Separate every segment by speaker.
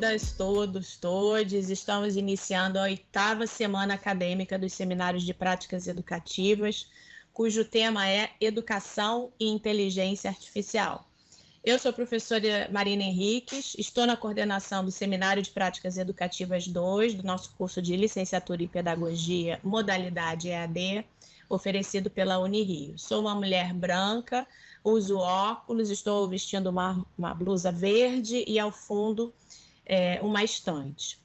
Speaker 1: todas, todos, todes. Estamos iniciando a 8ª semana acadêmica dos Seminários de Práticas Educativas, cujo tema é Educação e Inteligência Artificial. Eu sou a professora Marina Henriques, estou na coordenação do Seminário de Práticas Educativas 2, do nosso curso de Licenciatura em Pedagogia, modalidade EAD, oferecido pela Unirio. Sou uma mulher branca, uso óculos, estou vestindo uma blusa verde e ao fundo uma estante.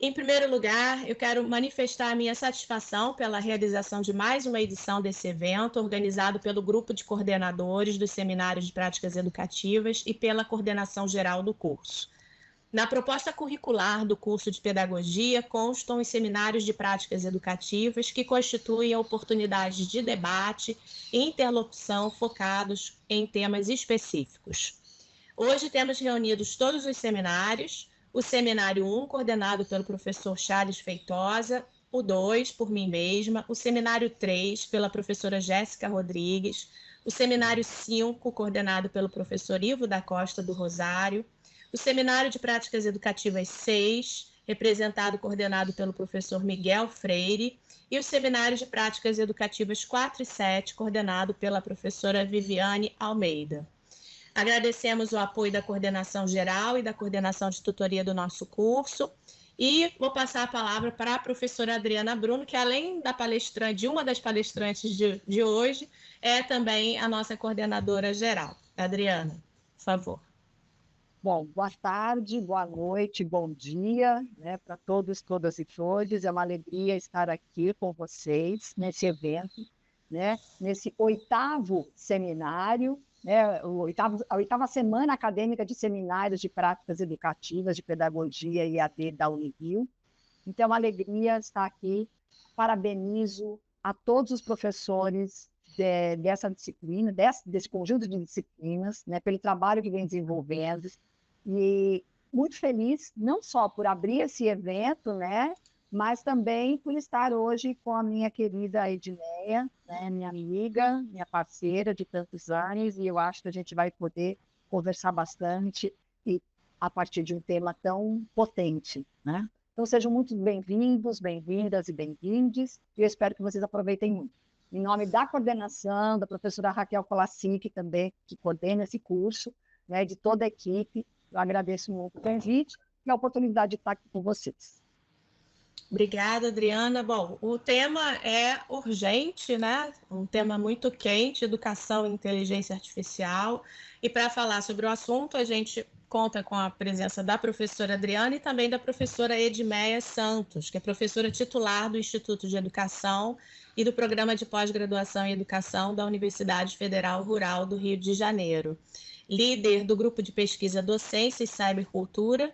Speaker 1: Em primeiro lugar, eu quero manifestar a minha satisfação pela realização de mais uma edição desse evento, organizado pelo Grupo de Coordenadores dos Seminários de Práticas Educativas e pela coordenação geral do curso. Na proposta curricular do curso de Pedagogia constam os seminários de práticas educativas que constituem oportunidades de debate e interlocução focados em temas específicos. Hoje temos reunidos todos os seminários, o Seminário 1, coordenado pelo professor Charles Feitosa, o 2, por mim mesma, o Seminário 3, pela professora Jéssica Rodrigues, o Seminário 5, coordenado pelo professor Ivo da Costa do Rosário, o Seminário de Práticas Educativas 6, representado e coordenado pelo professor Miguel Freire, e o Seminário de Práticas Educativas 4 e 7, coordenado pela professora Viviane Almeida. Agradecemos o apoio da coordenação geral e da coordenação de tutoria do nosso curso, e vou passar a palavra para a professora Adriana Bruno, que além da palestrante, de uma das palestrantes de hoje, é também a nossa coordenadora geral. Adriana, por favor.
Speaker 2: Bom, boa tarde, boa noite, bom dia, para todos, todas e todos. É uma alegria estar aqui com vocês nesse evento, nesse 8º seminário, a 8ª Semana Acadêmica de Seminários de Práticas Educativas de Pedagogia e EAD da Unirio. Então, é uma alegria estar aqui. Parabenizo a todos os professores dessa disciplina, desse conjunto de disciplinas, pelo trabalho que vem desenvolvendo. E muito feliz, não só por abrir esse evento, mas também por estar hoje com a minha querida Edneia, minha amiga, minha parceira de tantos anos, e eu acho que a gente vai poder conversar bastante e a partir de um tema tão potente, Então, sejam muito bem-vindos, bem-vindas e bem-vindes, e eu espero que vocês aproveitem muito. Em nome da coordenação, da professora Raquel Kolasik também, que coordena esse curso, de toda a equipe, eu agradeço muito o convite e a oportunidade de estar aqui com vocês.
Speaker 1: Obrigada, Adriana. Bom, o tema é urgente, Um tema muito quente, educação e inteligência artificial. E para falar sobre o assunto, a gente conta com a presença da professora Adriana e também da professora Edmeia Santos, que é professora titular do Instituto de Educação e do Programa de Pós-Graduação em Educação da Universidade Federal Rural do Rio de Janeiro. Líder do Grupo de Pesquisa Docência e Cybercultura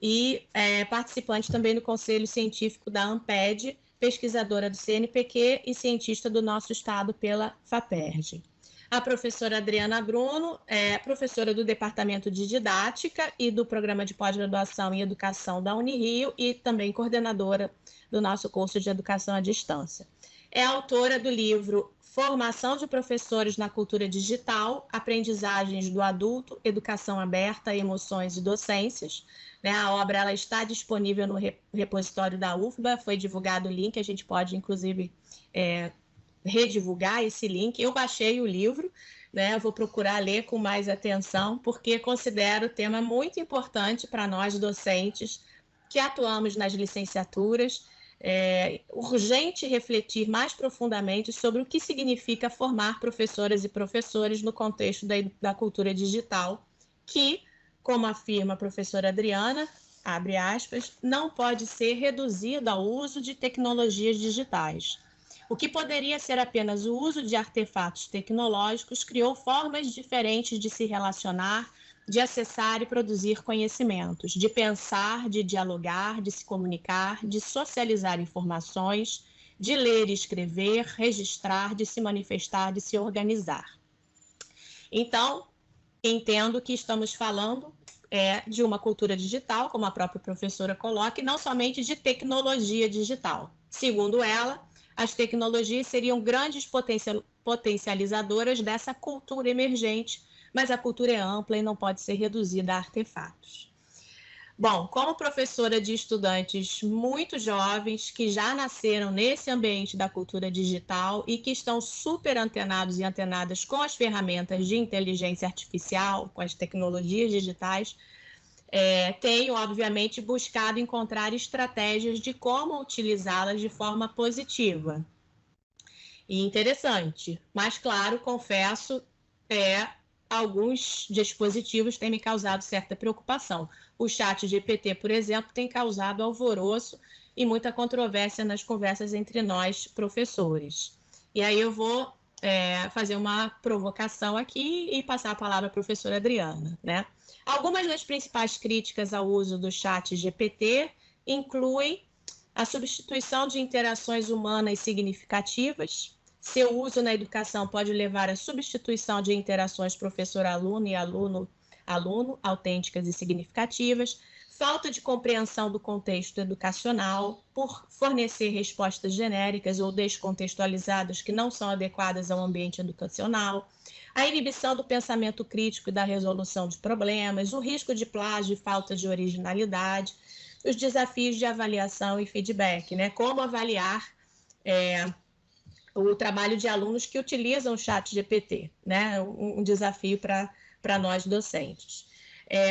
Speaker 1: e participante também do Conselho Científico da ANPED, pesquisadora do CNPq e cientista do nosso estado pela FAPERJ. A professora Adriana Bruno é professora do Departamento de Didática e do Programa de Pós-Graduação em Educação da Unirio e também coordenadora do nosso curso de Educação à Distância. É autora do livro Formação de Professores na Cultura Digital, Aprendizagens do Adulto, Educação Aberta, Emoções e Docências. A obra ela está disponível no repositório da UFBA, foi divulgado o link, a gente pode, inclusive, redivulgar esse link. Eu baixei o livro, eu vou procurar ler com mais atenção, porque considero o tema muito importante para nós docentes que atuamos nas licenciaturas. É urgente refletir mais profundamente sobre o que significa formar professoras e professores no contexto da cultura digital, que, como afirma a professora Adriana, abre aspas, não pode ser reduzido ao uso de tecnologias digitais. O que poderia ser apenas o uso de artefatos tecnológicos criou formas diferentes de se relacionar, de acessar e produzir conhecimentos, de pensar, de dialogar, de se comunicar, de socializar informações, de ler e escrever, registrar, de se manifestar, de se organizar. Então, entendo que estamos falando de uma cultura digital, como a própria professora coloca, e não somente de tecnologia digital. Segundo ela, as tecnologias seriam grandes potencializadoras dessa cultura emergente, mas a cultura é ampla e não pode ser reduzida a artefatos. Bom, como professora de estudantes muito jovens que já nasceram nesse ambiente da cultura digital e que estão super antenados e antenadas com as ferramentas de inteligência artificial, com as tecnologias digitais, tenho, obviamente, buscado encontrar estratégias de como utilizá-las de forma positiva e interessante. Mas, claro, confesso, alguns dispositivos têm me causado certa preocupação. O chat GPT, por exemplo, tem causado alvoroço e muita controvérsia nas conversas entre nós, professores. E aí eu vou fazer uma provocação aqui e passar a palavra à professora Adriana, né? Algumas das principais críticas ao uso do chat GPT incluem a substituição de interações humanas significativas. Seu uso na educação pode levar à substituição de interações professor-aluno e aluno-aluno autênticas e significativas, falta de compreensão do contexto educacional, por fornecer respostas genéricas ou descontextualizadas que não são adequadas ao ambiente educacional, a inibição do pensamento crítico e da resolução de problemas, o risco de plágio e falta de originalidade, os desafios de avaliação e feedback, né? Como avaliar o trabalho de alunos que utilizam o chat GPT, né? Um desafio para nós docentes.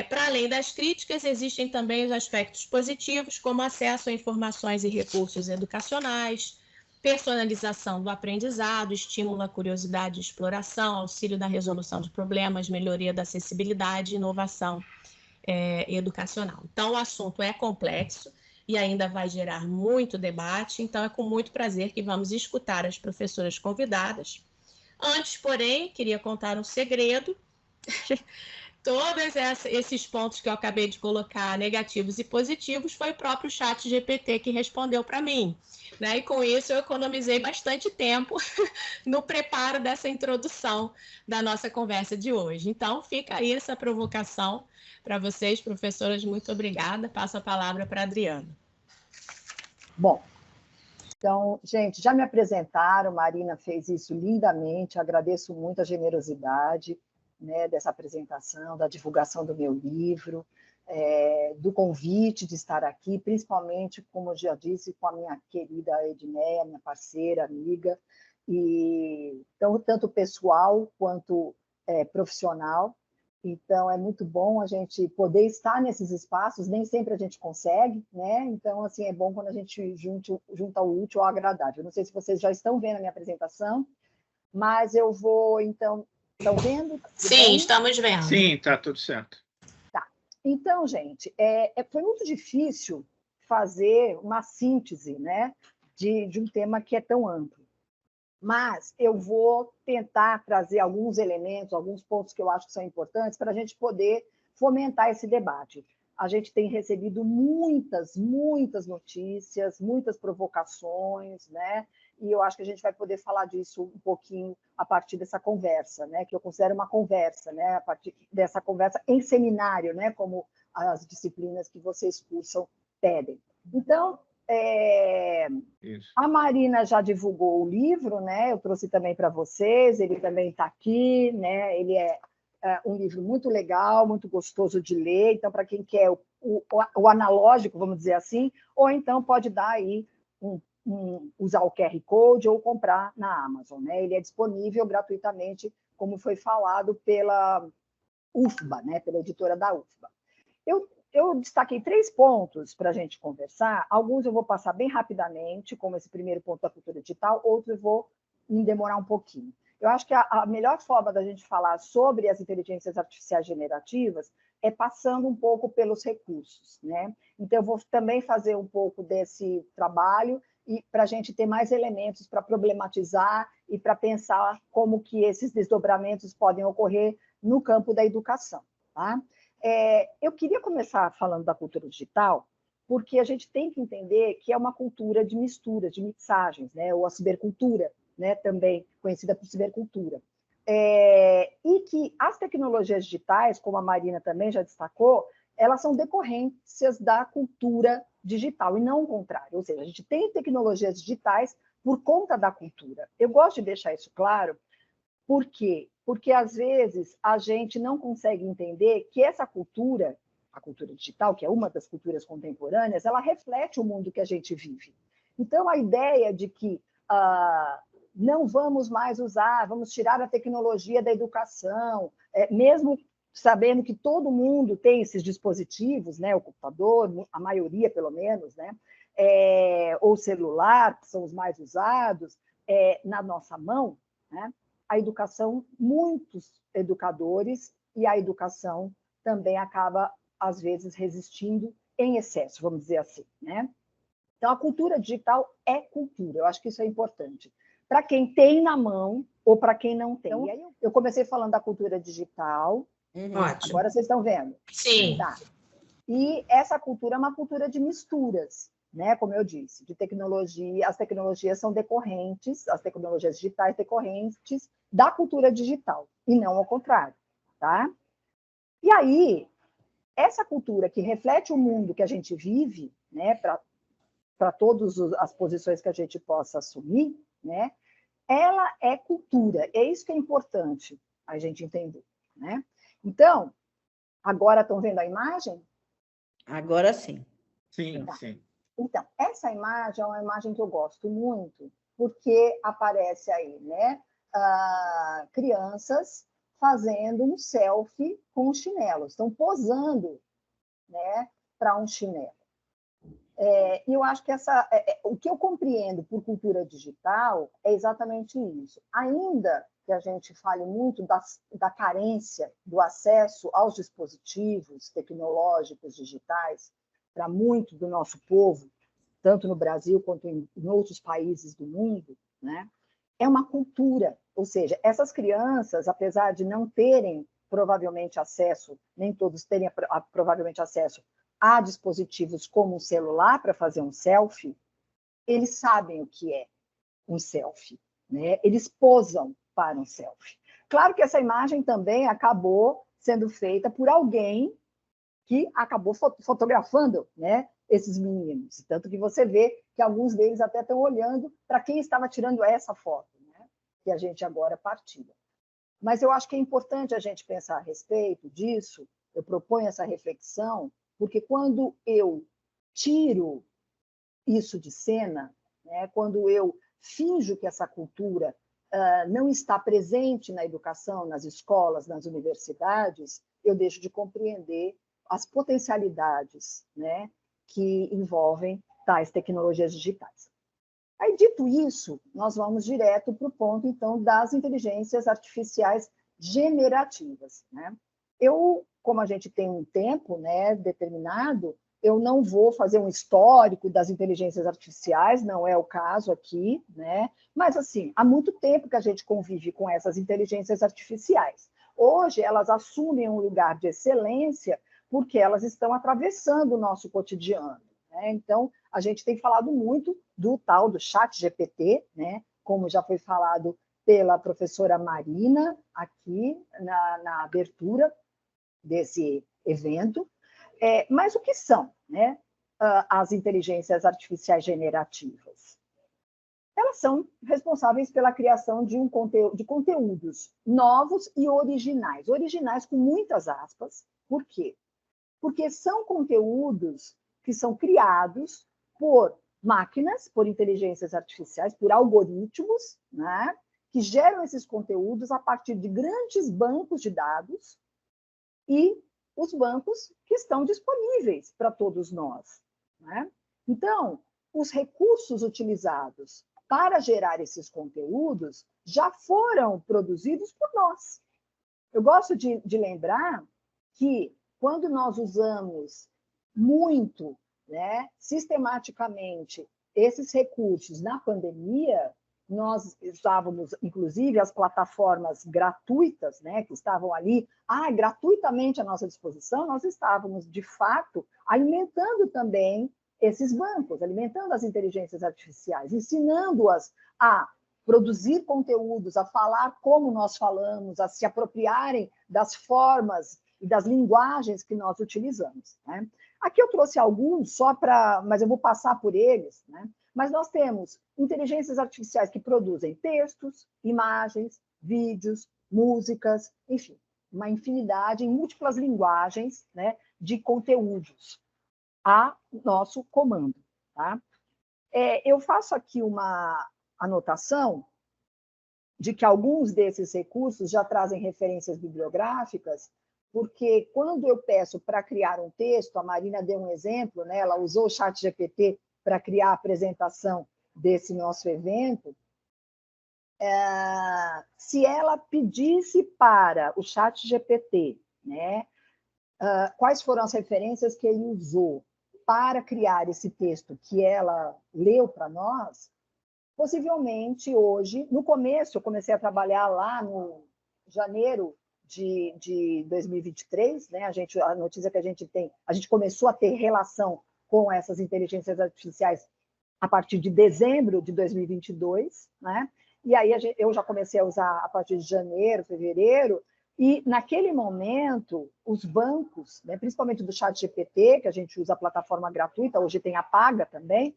Speaker 1: Para além das críticas, existem também os aspectos positivos, como acesso a informações e recursos educacionais, personalização do aprendizado, estímulo à curiosidade e exploração, auxílio na resolução de problemas, melhoria da acessibilidade e inovação educacional. Então, o assunto é complexo e ainda vai gerar muito debate, então é com muito prazer que vamos escutar as professoras convidadas. Antes, porém, queria contar um segredo. Todos esses pontos que eu acabei de colocar, negativos e positivos, foi o próprio chat GPT que respondeu para mim. Né? E com isso eu economizei bastante tempo no preparo dessa introdução da nossa conversa de hoje. Então, fica aí essa provocação para vocês, professoras. Muito obrigada. Passo a palavra para a Adriana.
Speaker 2: Bom, então, gente, já me apresentaram, Marina fez isso lindamente, agradeço muito a generosidade, né, dessa apresentação, da divulgação do meu livro, do convite de estar aqui, principalmente, como eu já disse, com a minha querida Edneia, minha parceira, amiga, e então, tanto pessoal quanto profissional. Então, é muito bom a gente poder estar nesses espaços, nem sempre a gente consegue, né? Então, assim, é bom quando a gente junta o útil ao agradável. Não sei se vocês já estão vendo a minha apresentação, mas eu vou, então... Estão vendo?
Speaker 1: Sim, estamos vendo.
Speaker 3: Sim, está tudo certo.
Speaker 2: Tá. Então, gente, foi muito difícil fazer uma síntese, né, de um tema que é tão amplo. Mas eu vou tentar trazer alguns elementos, alguns pontos que eu acho que são importantes para a gente poder fomentar esse debate. A gente tem recebido muitas notícias, muitas provocações, né? E eu acho que a gente vai poder falar disso um pouquinho a partir dessa conversa, né? Que eu considero uma conversa, né? A partir dessa conversa em seminário, né? Como as disciplinas que vocês cursam pedem. Então, a Marina já divulgou o livro, né? Eu trouxe também para vocês, ele também está aqui, né? Ele é um livro muito legal, muito gostoso de ler, então, para quem quer o analógico, vamos dizer assim, ou então pode dar aí usar o QR Code ou comprar na Amazon, né? Ele é disponível gratuitamente, como foi falado pela UFBA, né? Pela editora da UFBA. Eu destaquei 3 pontos para a gente conversar. Alguns eu vou passar bem rapidamente, como esse primeiro ponto da cultura digital, outros eu vou me demorar um pouquinho. Eu acho que a melhor forma da gente falar sobre as inteligências artificiais generativas é passando um pouco pelos recursos, né? Então, eu vou também fazer um pouco desse trabalho e para a gente ter mais elementos para problematizar e para pensar como que esses desdobramentos podem ocorrer no campo da educação, tá? Eu queria começar falando da cultura digital, porque a gente tem que entender que é uma cultura de mistura, de mixagens, né? Ou a cibercultura, né? Também conhecida por cibercultura. E que as tecnologias digitais, como a Marina também já destacou, elas são decorrências da cultura digital, e não o contrário. Ou seja, a gente tem tecnologias digitais por conta da cultura. Eu gosto de deixar isso claro. Por quê? Porque, às vezes, a gente não consegue entender que essa cultura a cultura digital, que é uma das culturas contemporâneas, ela reflete o mundo que a gente vive. Então, a ideia de que não vamos mais usar, vamos tirar a tecnologia da educação, mesmo sabendo que todo mundo tem esses dispositivos, né, o computador, a maioria pelo menos, né, ou celular, que são os mais usados, na nossa mão, né, a educação, muitos educadores, e a educação também acaba, às vezes, resistindo em excesso, vamos dizer assim, né? Então, a cultura digital é cultura, eu acho que isso é importante. Para quem tem na mão ou para quem não tem. Então, e aí eu comecei falando da cultura digital,
Speaker 1: Ótimo.
Speaker 2: Agora vocês estão vendo?
Speaker 1: Sim.
Speaker 2: Tá. E essa cultura é uma cultura de misturas, né? Como eu disse, de tecnologia. As tecnologias são decorrentes, as tecnologias digitais decorrentes da cultura digital, e não ao contrário, tá? E aí, essa cultura que reflete o mundo que a gente vive, né? Para todas as posições que a gente possa assumir, né? Ela é cultura. É isso que é importante a gente entender, né? Então, agora estão vendo a imagem?
Speaker 3: Agora sim.
Speaker 4: Sim,
Speaker 2: Tá.
Speaker 4: sim.
Speaker 2: Então, essa imagem é uma imagem que eu gosto muito, porque aparece aí, né? Crianças fazendo um selfie com um chinelo, estão posando, né, para um chinelo. E eu acho que o que eu compreendo por cultura digital é exatamente isso. Ainda que a gente fale muito da carência do acesso aos dispositivos tecnológicos digitais para muito do nosso povo, tanto no Brasil quanto em outros países do mundo, né? É uma cultura, ou seja, essas crianças, apesar de não terem provavelmente acesso, nem todos terem provavelmente acesso a dispositivos como um celular para fazer um selfie, eles sabem o que é um selfie, né? Eles posam para um selfie. Claro que essa imagem também acabou sendo feita por alguém que acabou fotografando, né, esses meninos. Tanto que você vê que alguns deles até estão olhando para quem estava tirando essa foto, né, que a gente agora partilha. Mas eu acho que é importante a gente pensar a respeito disso, eu proponho essa reflexão, porque quando eu tiro isso de cena, né, quando eu finjo que essa cultura não está presente na educação, nas escolas, nas universidades, eu deixo de compreender as potencialidades, né, que envolvem tais tecnologias digitais. Aí, dito isso, nós vamos direto para o ponto, então, das inteligências artificiais generativas, né? Como a gente tem um tempo, né, determinado, eu não vou fazer um histórico das inteligências artificiais, não é o caso aqui, né? Mas, assim, há muito tempo que a gente convive com essas inteligências artificiais. Hoje, elas assumem um lugar de excelência porque elas estão atravessando o nosso cotidiano, né? Então, a gente tem falado muito do tal do ChatGPT, né? Como já foi falado pela professora Marina aqui na abertura desse evento. Mas o que são, né, as inteligências artificiais generativas? Elas são responsáveis pela criação de conteúdos novos e originais. Originais com muitas aspas. Por quê? Porque são conteúdos que são criados por máquinas, por inteligências artificiais, por algoritmos, né, que geram esses conteúdos a partir de grandes bancos de dados e os bancos que estão disponíveis para todos nós, né? Então, os recursos utilizados para gerar esses conteúdos já foram produzidos por nós. Eu gosto de lembrar que, quando nós usamos muito, né, sistematicamente, esses recursos na pandemia, nós usávamos, inclusive, as plataformas gratuitas, né, que estavam ali, gratuitamente à nossa disposição, nós estávamos, de fato, alimentando também esses bancos, alimentando as inteligências artificiais, ensinando-as a produzir conteúdos, a falar como nós falamos, a se apropriarem das formas e das linguagens que nós utilizamos, né? Aqui eu trouxe alguns, mas eu vou passar por eles, né? Mas nós temos inteligências artificiais que produzem textos, imagens, vídeos, músicas, enfim. uma infinidade, em múltiplas linguagens, né, de conteúdos a nosso comando. Tá? Eu faço aqui uma anotação de que alguns desses recursos já trazem referências bibliográficas, porque quando eu peço para criar um texto, a Marina deu um exemplo, né, ela usou o ChatGPT para criar a apresentação desse nosso evento, se ela pedisse para o ChatGPT, né, quais foram as referências que ele usou para criar esse texto que ela leu para nós, possivelmente hoje, no começo, eu comecei a trabalhar lá no janeiro de 2023, né? A notícia que a gente tem, a gente começou a ter relação com essas inteligências artificiais a partir de dezembro de 2022, né? E aí eu já comecei a usar a partir de janeiro, fevereiro, e naquele momento os bancos, né, principalmente do ChatGPT, que a gente usa a plataforma gratuita, hoje tem a paga também,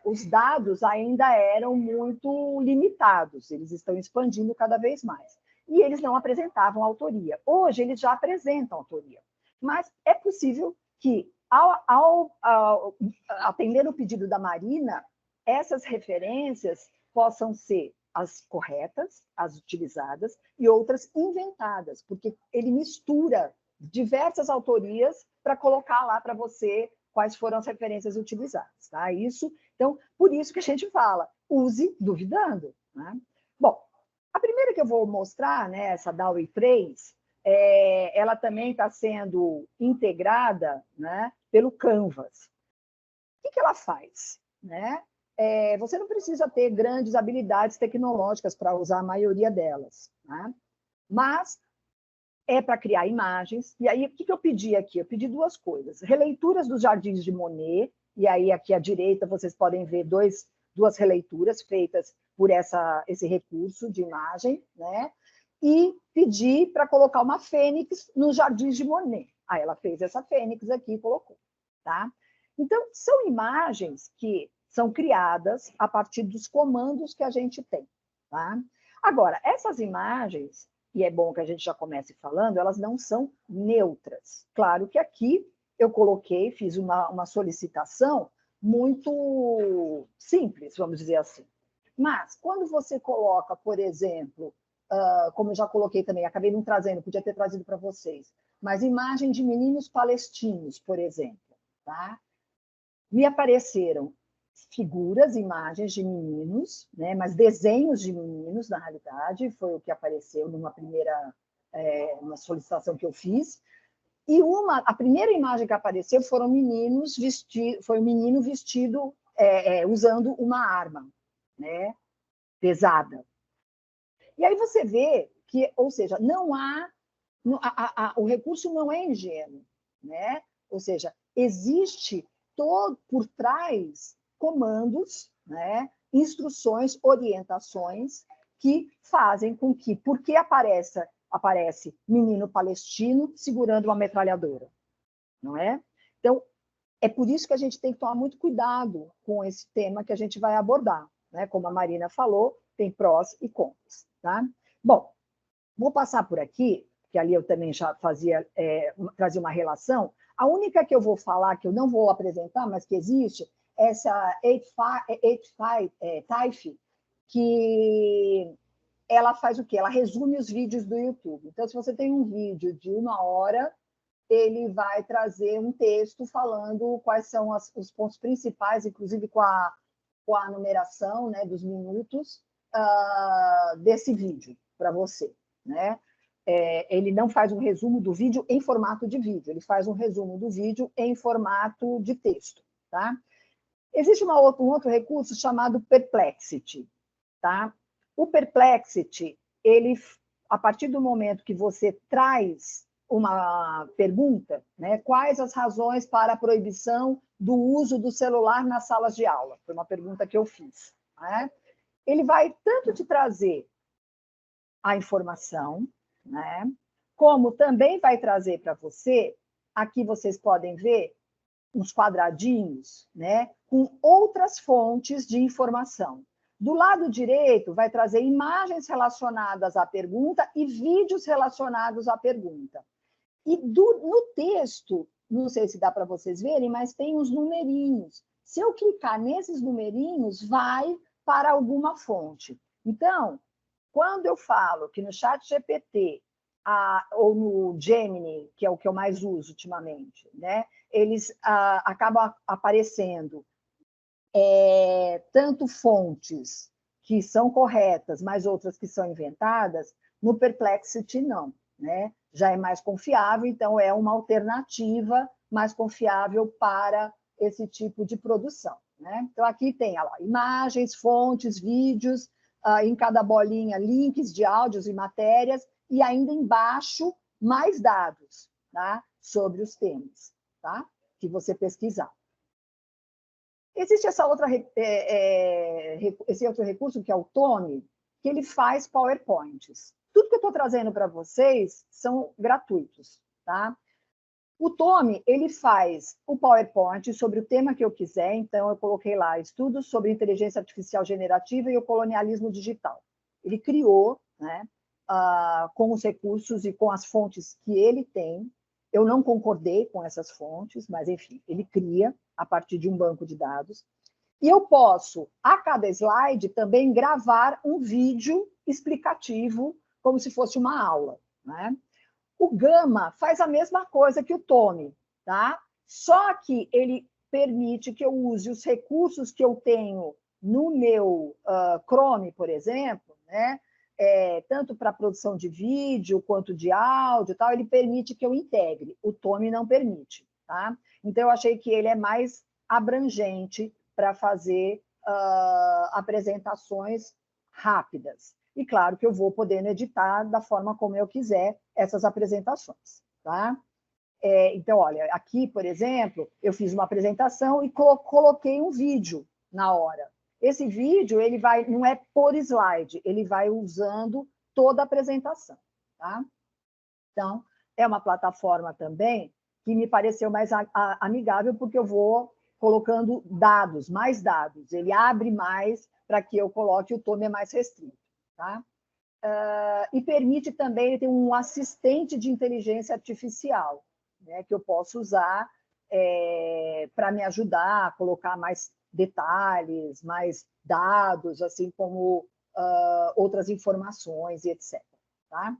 Speaker 2: os dados ainda eram muito limitados, eles estão expandindo cada vez mais. E eles não apresentavam autoria. Hoje eles já apresentam autoria. Mas é possível que, ao atender o pedido da Marina, essas referências possam ser as corretas, as utilizadas, e outras inventadas, porque ele mistura diversas autorias para colocar lá para você quais foram as referências utilizadas. Tá? Então, por isso que a gente fala, use duvidando. Né? Bom, a primeira que eu vou mostrar, né, essa DALL-E 3, ela também está sendo integrada, né, pelo Canvas. O que ela faz? Né? Você não precisa ter grandes habilidades tecnológicas para usar a maioria delas. Né? Mas para criar imagens. E aí, o que eu pedi aqui? Eu pedi duas coisas. Releituras dos Jardins de Monet, e aí aqui à direita vocês podem ver duas releituras feitas por esse recurso de imagem, né? E pedi para colocar uma fênix nos Jardins de Monet. Aí ela fez essa fênix aqui e colocou. Tá? Então, são imagens que são criadas a partir dos comandos que a gente tem. Tá? Agora, essas imagens, e é bom que a gente já comece falando, elas não são neutras. Claro que aqui eu coloquei, fiz uma solicitação muito simples, vamos dizer assim. Mas, quando você coloca, por exemplo, como eu já coloquei também, acabei não trazendo, podia ter trazido para vocês, mas imagem de meninos palestinos, por exemplo, tá? Me apareceram figuras, imagens de meninos, né, mas desenhos de meninos, na realidade, foi o que apareceu numa primeira uma solicitação que eu fiz. E a primeira imagem que apareceu foi um menino vestido usando uma arma, né, pesada. E aí você vê que, ou seja, o recurso não é ingênuo, né? Ou seja, existe por trás comandos, né, instruções, orientações que fazem com que, porque aparece menino palestino segurando uma metralhadora, não é? Então, é por isso que a gente tem que tomar muito cuidado com esse tema que a gente vai abordar, né? Como a Marina falou, tem prós e contras, tá? Bom, vou passar por aqui, que ali eu também já trazia uma relação. A única que eu vou falar, que eu não vou apresentar, mas que existe, é essa Taif, que ela faz o quê? Ela resume os vídeos do YouTube. Então, se você tem um vídeo de 1 hora, ele vai trazer um texto falando quais são os pontos principais, inclusive com a numeração, né, dos minutos desse vídeo para você. Né? Ele não faz um resumo do vídeo em formato de vídeo, ele faz um resumo do vídeo em formato de texto. Tá? Existe um outro recurso chamado Perplexity. Tá? O Perplexity, a partir do momento que você traz uma pergunta, né, quais as razões para a proibição do uso do celular nas salas de aula? Foi uma pergunta que eu fiz. Né? Ele vai tanto te trazer a informação, né, como também vai trazer para você, aqui vocês podem ver, uns quadradinhos, né, com outras fontes de informação. Do lado direito, vai trazer imagens relacionadas à pergunta e vídeos relacionados à pergunta. E no texto, não sei se dá para vocês verem, mas tem uns numerinhos. Se eu clicar nesses numerinhos, vai para alguma fonte. Então, quando eu falo que no ChatGPT ou no Gemini, que é o que eu mais uso ultimamente, né, eles acabam aparecendo tanto fontes que são corretas, mas outras que são inventadas, no Perplexity não, né? Já é mais confiável, então é uma alternativa mais confiável para esse tipo de produção, né? Então aqui tem lá, imagens, fontes, vídeos, em cada bolinha links de áudios e matérias, e ainda embaixo mais dados, tá? Sobre os temas, tá? Que você pesquisar. Existe esse outro recurso, que é o Tome, que ele faz PowerPoints. Tudo que eu estou trazendo para vocês são gratuitos, tá? O Tome, ele faz o PowerPoint sobre o tema que eu quiser, então eu coloquei lá, estudos sobre inteligência artificial generativa e o colonialismo digital. Ele criou, né, com os recursos e com as fontes que ele tem. Eu não concordei com essas fontes, mas, enfim, ele cria a partir de um banco de dados. E eu posso, a cada slide, também gravar um vídeo explicativo, como se fosse uma aula, né? O Gama faz a mesma coisa que o Tome, tá? Só que ele permite que eu use os recursos que eu tenho no meu Chrome, por exemplo, né? Tanto para produção de vídeo quanto de áudio, tal, ele permite que eu integre. O Tome não permite, tá? Então, eu achei que ele é mais abrangente para fazer apresentações rápidas. E claro que eu vou podendo editar da forma como eu quiser essas apresentações, tá? Então, olha, aqui, por exemplo, eu fiz uma apresentação e coloquei um vídeo na hora. Esse vídeo, ele vai, não é por slide, ele vai usando toda a apresentação, tá? Então, é uma plataforma também que me pareceu mais amigável, porque eu vou colocando dados, mais dados. Ele abre mais para que eu coloque, o Tome é mais restrito, tá? E permite também, ele tem um assistente de inteligência artificial, né, que eu posso usar para me ajudar a colocar mais detalhes, mais dados, assim como outras informações e etc. Tá?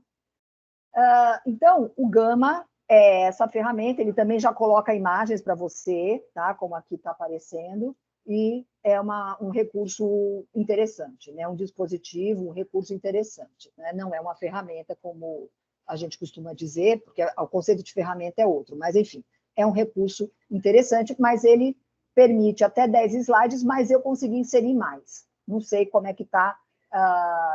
Speaker 2: Então, o Gama é essa ferramenta, ele também já coloca imagens para você, tá? Como aqui está aparecendo, e é um recurso interessante, né? Um dispositivo, um recurso interessante, né? Não é uma ferramenta como a gente costuma dizer, porque o conceito de ferramenta é outro, mas, enfim, é um recurso interessante, mas ele permite até 10 slides, mas eu consegui inserir mais. Não sei como é que está,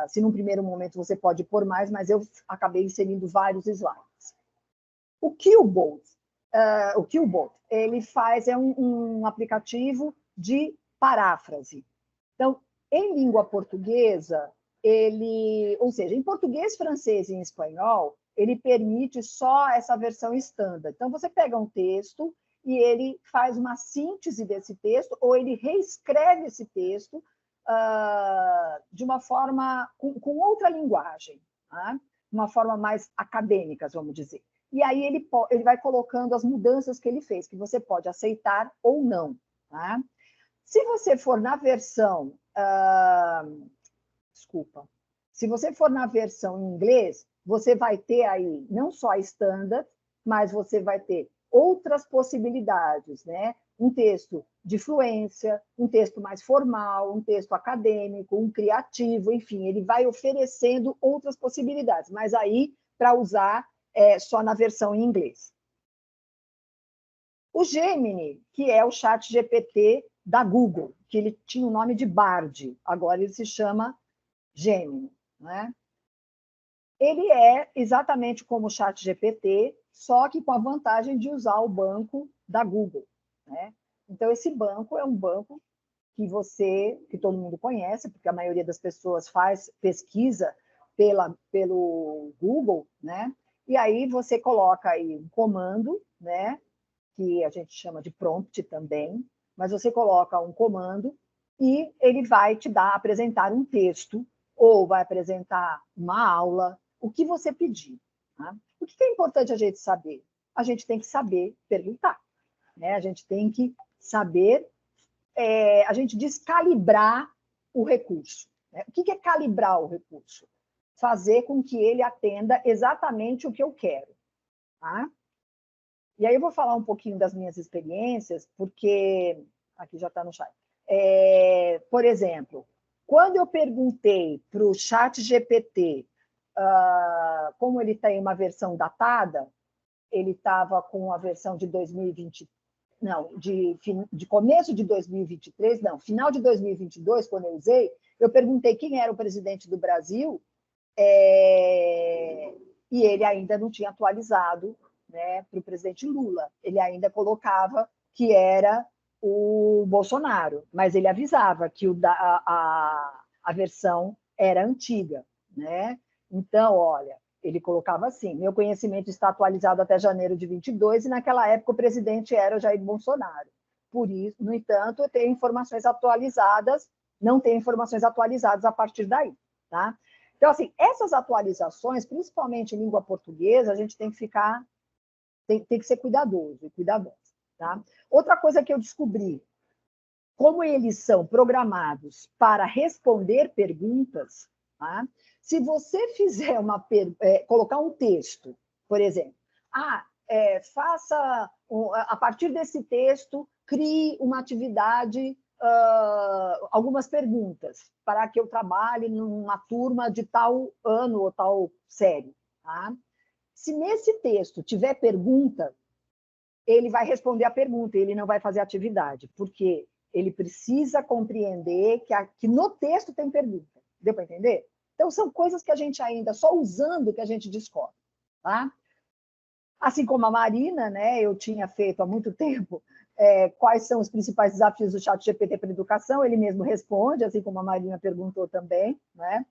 Speaker 2: se num primeiro momento você pode pôr mais, mas eu acabei inserindo vários slides. O Qbolt, ele faz, um aplicativo de paráfrase. Então, em língua portuguesa, ou seja, em português, francês e em espanhol, ele permite só essa versão standard. Então, você pega um texto e ele faz uma síntese desse texto, ou ele reescreve esse texto de uma forma, com outra linguagem, tá? Uma forma mais acadêmica, vamos dizer. E aí ele vai colocando as mudanças que ele fez, que você pode aceitar ou não, tá? Se você for na versão... Se você for na versão em inglês, você vai ter aí não só a standard, mas você vai ter outras possibilidades, né? Um texto de fluência, um texto mais formal, um texto acadêmico, um criativo, enfim, ele vai oferecendo outras possibilidades, mas aí para usar só na versão em inglês. O Gemini, que é o chat GPT da Google, que ele tinha o nome de Bard, agora ele se chama Gemini, né? Ele é exatamente como o chat GPT, só que com a vantagem de usar o banco da Google, né? Então, esse banco é um banco que todo mundo conhece, porque a maioria das pessoas faz pesquisa pelo Google, né? E aí você coloca aí um comando, né? Que a gente chama de prompt também, mas você coloca um comando e ele vai te apresentar um texto ou vai apresentar uma aula, o que você pedir. Tá? O que é importante a gente saber? A gente tem que saber perguntar, né? A gente tem que saber, a gente descalibrar o recurso. Né? O que é calibrar o recurso? Fazer com que ele atenda exatamente o que eu quero. Tá? E aí eu vou falar um pouquinho das minhas experiências, porque aqui já está no chat. Por exemplo, quando eu perguntei para o chat GPT como ele tem uma versão datada, ele estava com a versão de 2020, não, de começo de 2023, não, final de 2022, quando eu usei, eu perguntei quem era o presidente do Brasil, e ele ainda não tinha atualizado, né, para o presidente Lula. Ele ainda colocava que era o Bolsonaro, mas ele avisava que a versão era antiga. Né? Então, olha, ele colocava assim, meu conhecimento está atualizado até janeiro de 22, e naquela época o presidente era o Jair Bolsonaro. Por isso, no entanto, eu tenho informações atualizadas, não tenho informações atualizadas a partir daí. Tá? Então, assim, essas atualizações, principalmente em língua portuguesa, a gente tem que ficar, tem que ser cuidadoso e cuidadosa. Tá? Outra coisa que eu descobri, como eles são programados para responder perguntas, tá? Se você fizer colocar um texto, por exemplo, faça, a partir desse texto, crie uma atividade, algumas perguntas, para que eu trabalhe numa turma de tal ano ou tal série. Tá? Se nesse texto tiver pergunta, ele vai responder a pergunta, ele não vai fazer atividade, porque ele precisa compreender que no texto tem pergunta. Deu para entender? Então, são coisas que a gente ainda, só usando, que a gente descobre. Tá? Assim como a Marina, né, eu tinha feito há muito tempo, quais são os principais desafios do ChatGPT para a educação, ele mesmo responde, assim como a Marina perguntou também, né?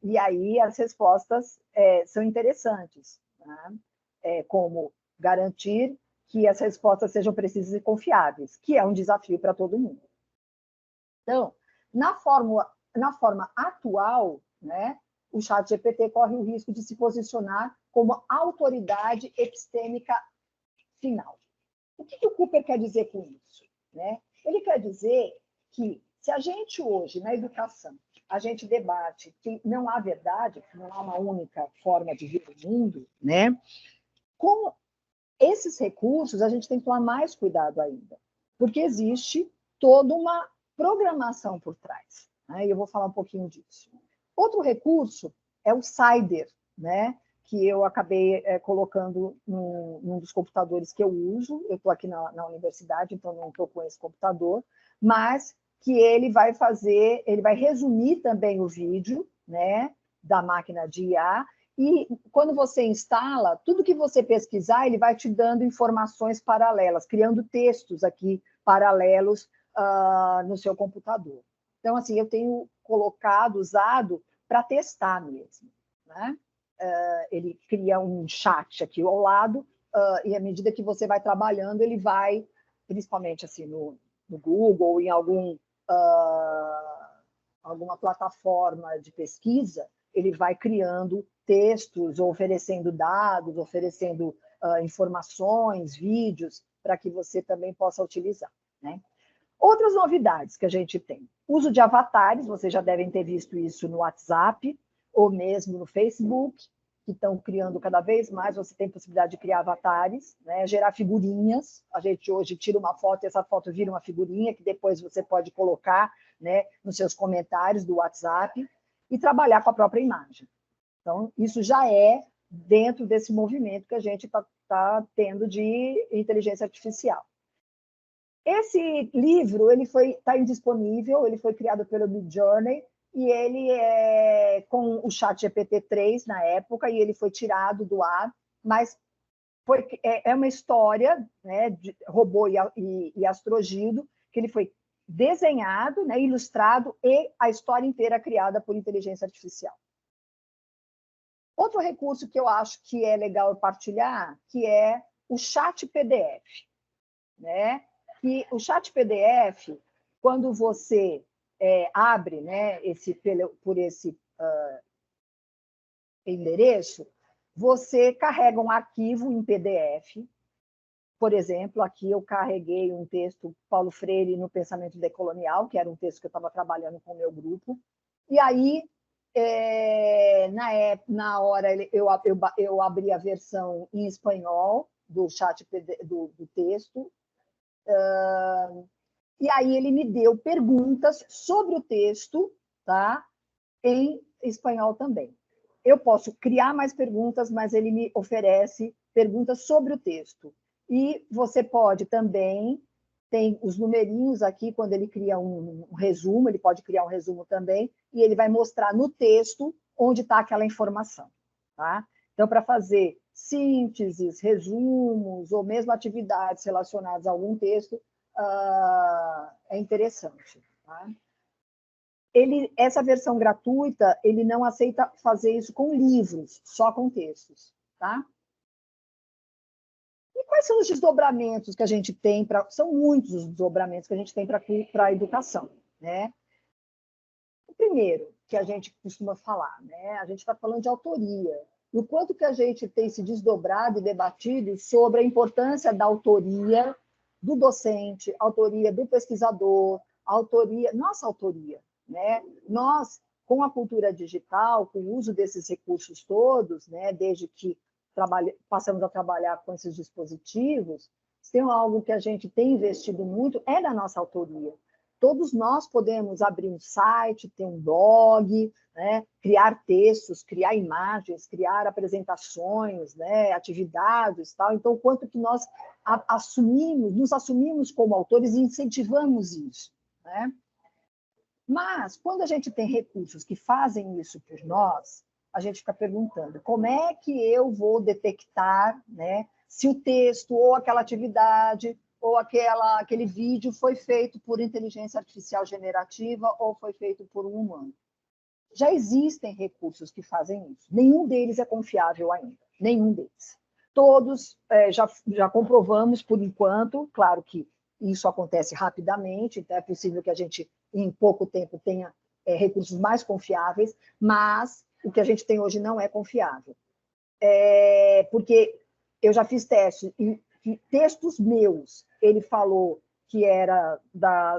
Speaker 2: E aí as respostas são interessantes, né? Como garantir que as respostas sejam precisas e confiáveis, que é um desafio para todo mundo. Então, na forma atual, né, o ChatGPT corre o risco de se posicionar como autoridade epistêmica final. O que o Cooper quer dizer com isso? Né? Ele quer dizer que, se a gente hoje, na educação, a gente debate que não há verdade, que não há uma única forma de ver o mundo, né? Com esses recursos, a gente tem que tomar mais cuidado ainda, porque existe toda uma programação por trás. Né? E eu vou falar um pouquinho disso. Outro recurso é o Cider, né? Que eu acabei colocando num dos computadores que eu uso. Eu estou aqui na universidade, então não estou com esse computador, mas que ele vai resumir também o vídeo, né, da máquina de IA, e quando você instala, tudo que você pesquisar, ele vai te dando informações paralelas, criando textos aqui paralelos no seu computador. Então, assim, eu tenho usado para testar mesmo. Né? Ele cria um chat aqui ao lado, e à medida que você vai trabalhando, ele vai, principalmente assim, no Google ou em alguma plataforma de pesquisa, ele vai criando textos, oferecendo dados, oferecendo informações, vídeos, para que você também possa utilizar. Né? Outras novidades que a gente tem. Uso de avatares, vocês já devem ter visto isso no WhatsApp, ou mesmo no Facebook, que estão criando cada vez mais, você tem possibilidade de criar avatares, né? Gerar figurinhas. A gente hoje tira uma foto e essa foto vira uma figurinha, que depois você pode colocar, né, nos seus comentários do WhatsApp, e trabalhar com a própria imagem. Então, isso já é dentro desse movimento que a gente está tendo de inteligência artificial. Esse livro está indisponível, ele foi criado pelo Midjourney, e ele é com o ChatGPT-3 na época, e ele foi tirado do ar, mas é uma história, né, de robô e astrogildo, que ele foi desenhado, né, ilustrado, e a história inteira criada por inteligência artificial. Outro recurso que eu acho que é legal partilhar, que é o chat PDF. Né? E o chat PDF, quando você abre, né, por esse endereço, você carrega um arquivo em PDF. Por exemplo, aqui eu carreguei um texto, Paulo Freire no Pensamento Decolonial, que era um texto que eu estava trabalhando com o meu grupo. E aí, na hora, eu abri a versão em espanhol do chat do texto. E aí ele me deu perguntas sobre o texto, tá? Em espanhol também. Eu posso criar mais perguntas, mas ele me oferece perguntas sobre o texto. E você pode também, tem os numerinhos aqui, quando ele cria um resumo, ele pode criar um resumo também, e ele vai mostrar no texto onde está aquela informação. Tá? Então, para fazer sínteses, resumos, ou mesmo atividades relacionadas a algum texto, é interessante. Tá? Essa versão gratuita, ele não aceita fazer isso com livros, só com textos. Tá? E quais são os desdobramentos que a gente tem? São muitos os desdobramentos que a gente tem para a educação. Né? O primeiro que a gente costuma falar, né? A gente está falando de autoria. E o quanto que a gente tem se desdobrado e debatido sobre a importância da autoria do docente, autoria do pesquisador, nossa autoria. Né? Nós, com a cultura digital, com o uso desses recursos todos, né, desde que passamos a trabalhar com esses dispositivos, se tem algo que a gente tem investido muito, é da nossa autoria. Todos nós podemos abrir um site, ter um blog, né, criar textos, criar imagens, criar apresentações, né, atividades, tal. Então, quanto que nós nos assumimos como autores e incentivamos isso, né? Mas, quando a gente tem recursos que fazem isso por nós, a gente fica perguntando como é que eu vou detectar, né, se o texto ou aquela atividade ou aquele vídeo foi feito por inteligência artificial generativa ou foi feito por um humano. Já existem recursos que fazem isso. Nenhum deles é confiável ainda. Nenhum deles. Todos já comprovamos, por enquanto, claro que isso acontece rapidamente, então é possível que a gente, em pouco tempo, tenha recursos mais confiáveis, mas o que a gente tem hoje não é confiável. Porque eu já fiz testes, e textos meus, ele falou que era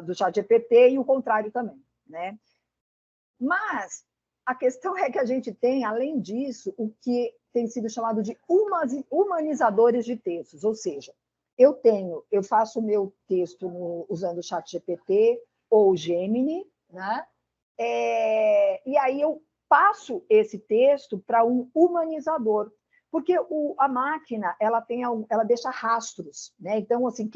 Speaker 2: do ChatGPT e o contrário também. Né? Mas a questão é que a gente tem, além disso, o que tem sido chamado de humanizadores de textos, ou seja, eu faço o meu texto usando o ChatGPT ou o Gemini, né? E aí eu passo esse texto para um humanizador, porque a máquina ela deixa rastros, né? Então, assim,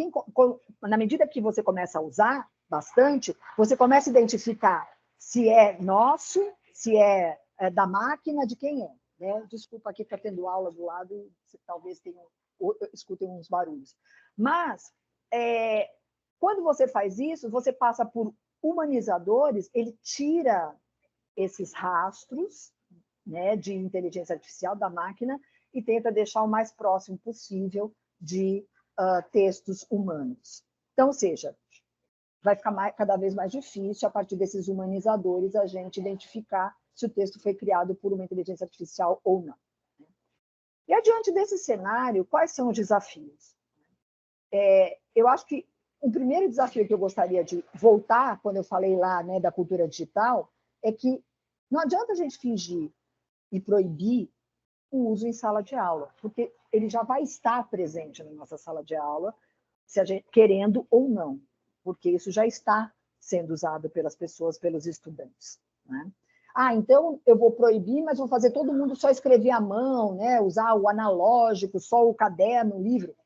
Speaker 2: na medida que você começa a usar bastante, você começa a identificar se é nosso, se é da máquina, de quem é. Né? Desculpa, aqui está tendo aula do lado, talvez escutem uns barulhos. Mas, quando você faz isso, você passa por humanizadores, ele tira esses rastros, né, de inteligência artificial da máquina e tenta deixar o mais próximo possível de textos humanos. Então, ou seja, vai ficar cada vez mais difícil, a partir desses humanizadores, a gente identificar se o texto foi criado por uma inteligência artificial ou não. E, adiante desse cenário, quais são os desafios? Eu acho que o primeiro desafio que eu gostaria de voltar, quando eu falei lá, né, da cultura digital, é que não adianta a gente fingir e proibir o uso em sala de aula, porque ele já vai estar presente na nossa sala de aula, se a gente, querendo ou não, porque isso já está sendo usado pelas pessoas, pelos estudantes. Né? Então eu vou proibir, mas vou fazer todo mundo só escrever à mão, né? Usar o analógico, só o caderno, o livro.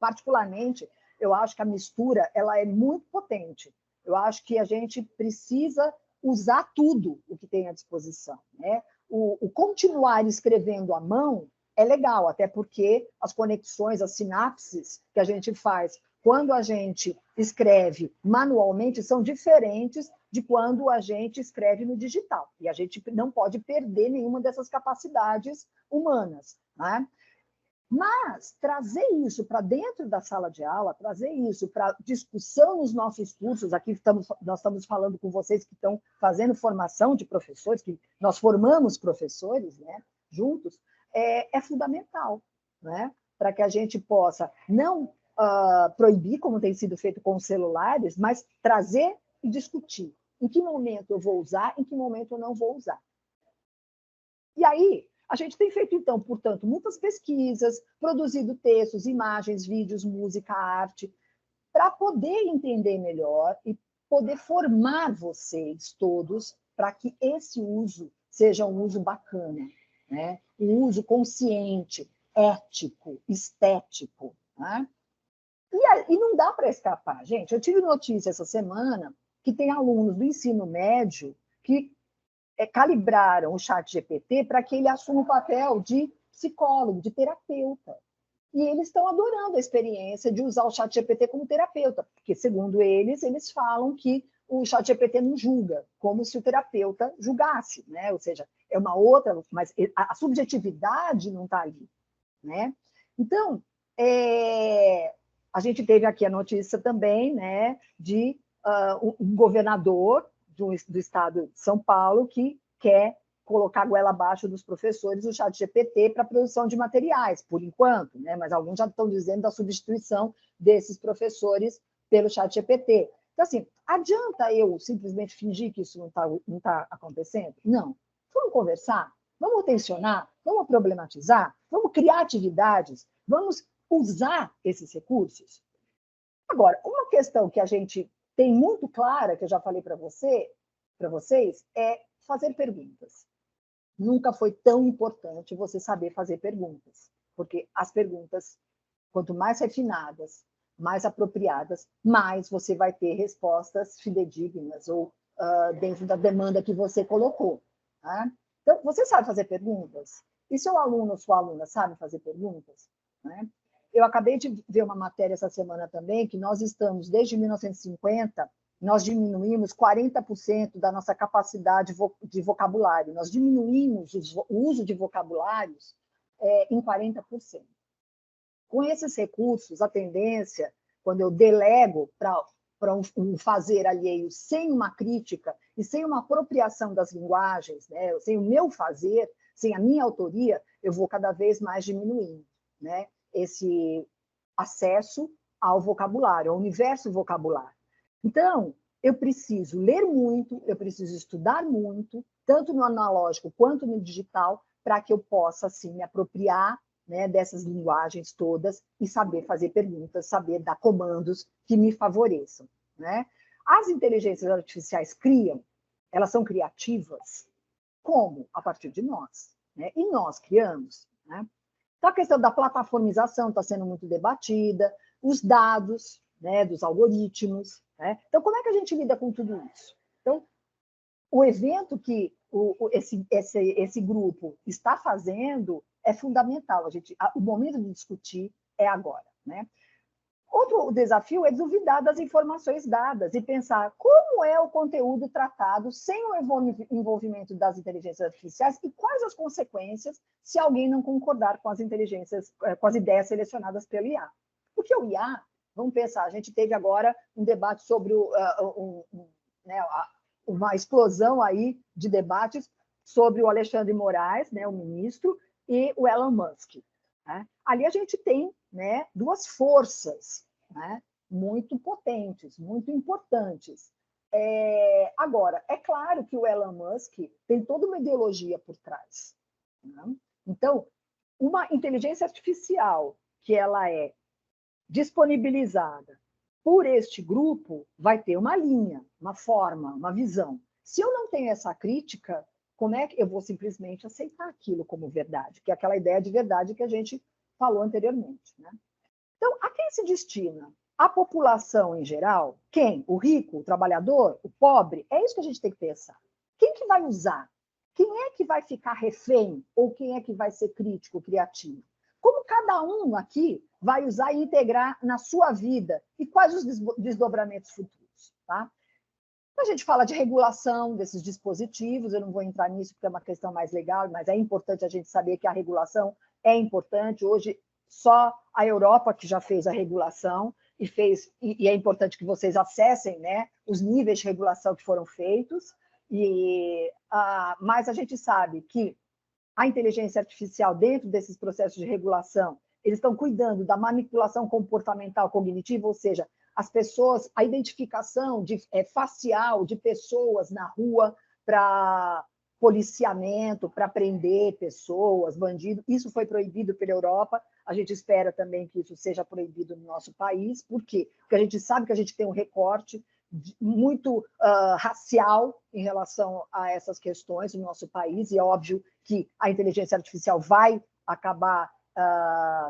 Speaker 2: Particularmente, eu acho que a mistura ela é muito potente. Eu acho que a gente precisa usar tudo o que tem à disposição. Né? O continuar escrevendo à mão é legal, até porque as conexões, as sinapses que a gente faz quando a gente escreve manualmente são diferentes de quando a gente escreve no digital. E a gente não pode perder nenhuma dessas capacidades humanas. Né? Mas trazer isso para dentro da sala de aula, trazer isso para discussão nos nossos cursos, aqui nós estamos falando com vocês que estão fazendo formação de professores, que nós formamos professores, né, juntos, é fundamental, né, para que a gente possa não proibir, como tem sido feito com os celulares, mas trazer e discutir em que momento eu vou usar, em que momento eu não vou usar. E aí, a gente tem feito, então, portanto, muitas pesquisas, produzido textos, imagens, vídeos, música, arte, para poder entender melhor e poder formar vocês todos para que esse uso seja um uso bacana, né? Um uso consciente, ético, estético. Né? E não dá para escapar. Gente, eu tive notícia essa semana que tem alunos do ensino médio que calibraram o ChatGPT para que ele assuma o papel de psicólogo, de terapeuta. E eles estão adorando a experiência de usar o ChatGPT como terapeuta, porque, segundo eles falam que o ChatGPT não julga, como se o terapeuta julgasse, né? Ou seja, é uma outra, mas a subjetividade não está ali, né? Então, a gente teve aqui a notícia também, né, de um governador do estado de São Paulo que quer colocar a goela abaixo dos professores o ChatGPT para a produção de materiais, por enquanto, né? Mas alguns já estão dizendo da substituição desses professores pelo ChatGPT. Então, assim, adianta eu simplesmente fingir que isso não tá acontecendo? Não. Vamos conversar? Vamos tensionar? Vamos problematizar? Vamos criar atividades? Vamos usar esses recursos? Agora, uma questão que a gente tem muito clara, que eu já falei para vocês, é fazer perguntas. Nunca foi tão importante você saber fazer perguntas, porque as perguntas, quanto mais refinadas, mais apropriadas, mais você vai ter respostas fidedignas ou dentro da demanda que você colocou. Tá? Então, você sabe fazer perguntas? E seu aluno ou sua aluna sabe fazer perguntas? Né? Eu acabei de ver uma matéria essa semana também, que nós estamos, desde 1950, nós diminuímos 40% da nossa capacidade de vocabulário. Nós diminuímos o uso de vocabulários em 40%. Com esses recursos, a tendência, quando eu delego para um fazer alheio sem uma crítica e sem uma apropriação das linguagens, né, sem o meu fazer, sem a minha autoria, eu vou cada vez mais diminuindo, né, esse acesso ao vocabulário, ao universo vocabulário. Então, eu preciso ler muito, eu preciso estudar muito, tanto no analógico quanto no digital, para que eu possa, assim, me apropriar, né, dessas linguagens todas e saber fazer perguntas, saber dar comandos que me favoreçam. Né? As inteligências artificiais elas são criativas? Como? A partir de nós. Né? E nós criamos. Né? Então, a questão da plataformização está sendo muito debatida, os dados, né, dos algoritmos. Né? Então, como é que a gente lida com tudo isso? Então, o evento que esse grupo está fazendo é fundamental. O momento de discutir é agora. Né? Outro desafio é duvidar das informações dadas e pensar como é o conteúdo tratado sem o envolvimento das inteligências artificiais e quais as consequências se alguém não concordar com as ideias selecionadas pelo IA. Porque o IA, vamos pensar, a gente teve agora um debate sobre uma explosão aí de debates sobre o Alexandre Moraes, né, o ministro, e o Elon Musk. Né? Ali a gente tem, né, duas forças, né, muito potentes, muito importantes. Agora, é claro que o Elon Musk tem toda uma ideologia por trás. Né? Então, uma inteligência artificial que ela é disponibilizada por este grupo vai ter uma linha, uma forma, uma visão. Se eu não tenho essa crítica, como é que eu vou simplesmente aceitar aquilo como verdade? Que é aquela ideia de verdade que a gente falou anteriormente. Né? Então, a quem se destina? A população em geral? Quem? O rico, o trabalhador, o pobre? É isso que a gente tem que pensar. Quem que vai usar? Quem é que vai ficar refém? Ou quem é que vai ser crítico, criativo? Como cada um aqui vai usar e integrar na sua vida? E quais os desdobramentos futuros? Tá? A gente fala de regulação desses dispositivos, eu não vou entrar nisso porque é uma questão mais legal, mas é importante a gente saber que a regulação é importante. Hoje só a Europa que já fez a regulação, e é importante que vocês acessem, né, os níveis de regulação que foram feitos, mas a gente sabe que a inteligência artificial, dentro desses processos de regulação, eles estão cuidando da manipulação comportamental cognitiva, ou seja, as pessoas, a identificação facial de pessoas na rua para policiamento, para prender pessoas, bandidos. Isso foi proibido pela Europa. A gente espera também que isso seja proibido no nosso país. Por quê? Porque a gente sabe que a gente tem um recorte muito racial em relação a essas questões no nosso país, e é óbvio que a inteligência artificial vai acabar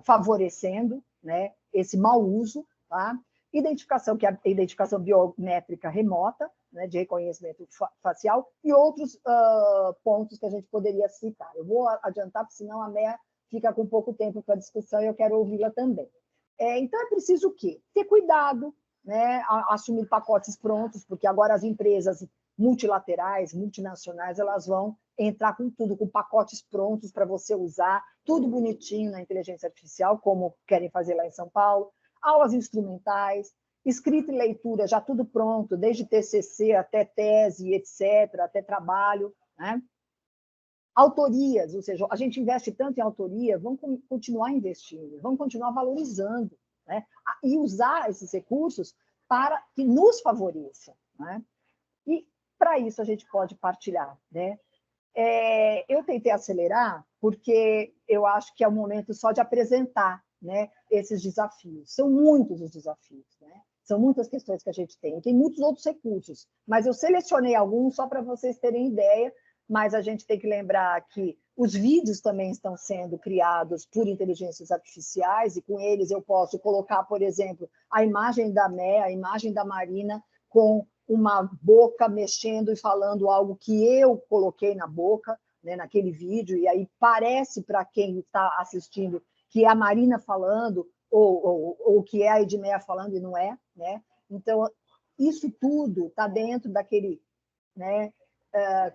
Speaker 2: favorecendo, né, esse mau uso, tá? Identificação, que é a identificação biométrica remota, né, de reconhecimento facial, e outros pontos que a gente poderia citar. Eu vou adiantar, porque senão a Meia fica com pouco tempo para a discussão e eu quero ouvi-la também. Então, é preciso o quê? Ter cuidado, né, assumir pacotes prontos, porque agora as empresas multilaterais, multinacionais, elas vão entrar com tudo, com pacotes prontos para você usar, tudo bonitinho na inteligência artificial, como querem fazer lá em São Paulo, aulas instrumentais, escrita e leitura, já tudo pronto, desde TCC até tese, etc., até trabalho, né? Autorias, ou seja, a gente investe tanto em autoria, vamos continuar investindo, vamos continuar valorizando, né? E usar esses recursos para que nos favoreça, né? E para isso a gente pode partilhar, né? Eu tentei acelerar porque eu acho que é o momento só de apresentar, né, esses desafios. São muitos os desafios, né? São muitas questões que a gente tem muitos outros recursos, mas eu selecionei alguns só para vocês terem ideia, mas a gente tem que lembrar que os vídeos também estão sendo criados por inteligências artificiais, e com eles eu posso colocar, por exemplo, a imagem da Mé, a imagem da Marina, com uma boca mexendo e falando algo que eu coloquei na boca, né, naquele vídeo, e aí parece para quem está assistindo que é a Marina falando, ou que é a Edmeia falando, e não é, né? Então, isso tudo está dentro daquele, né,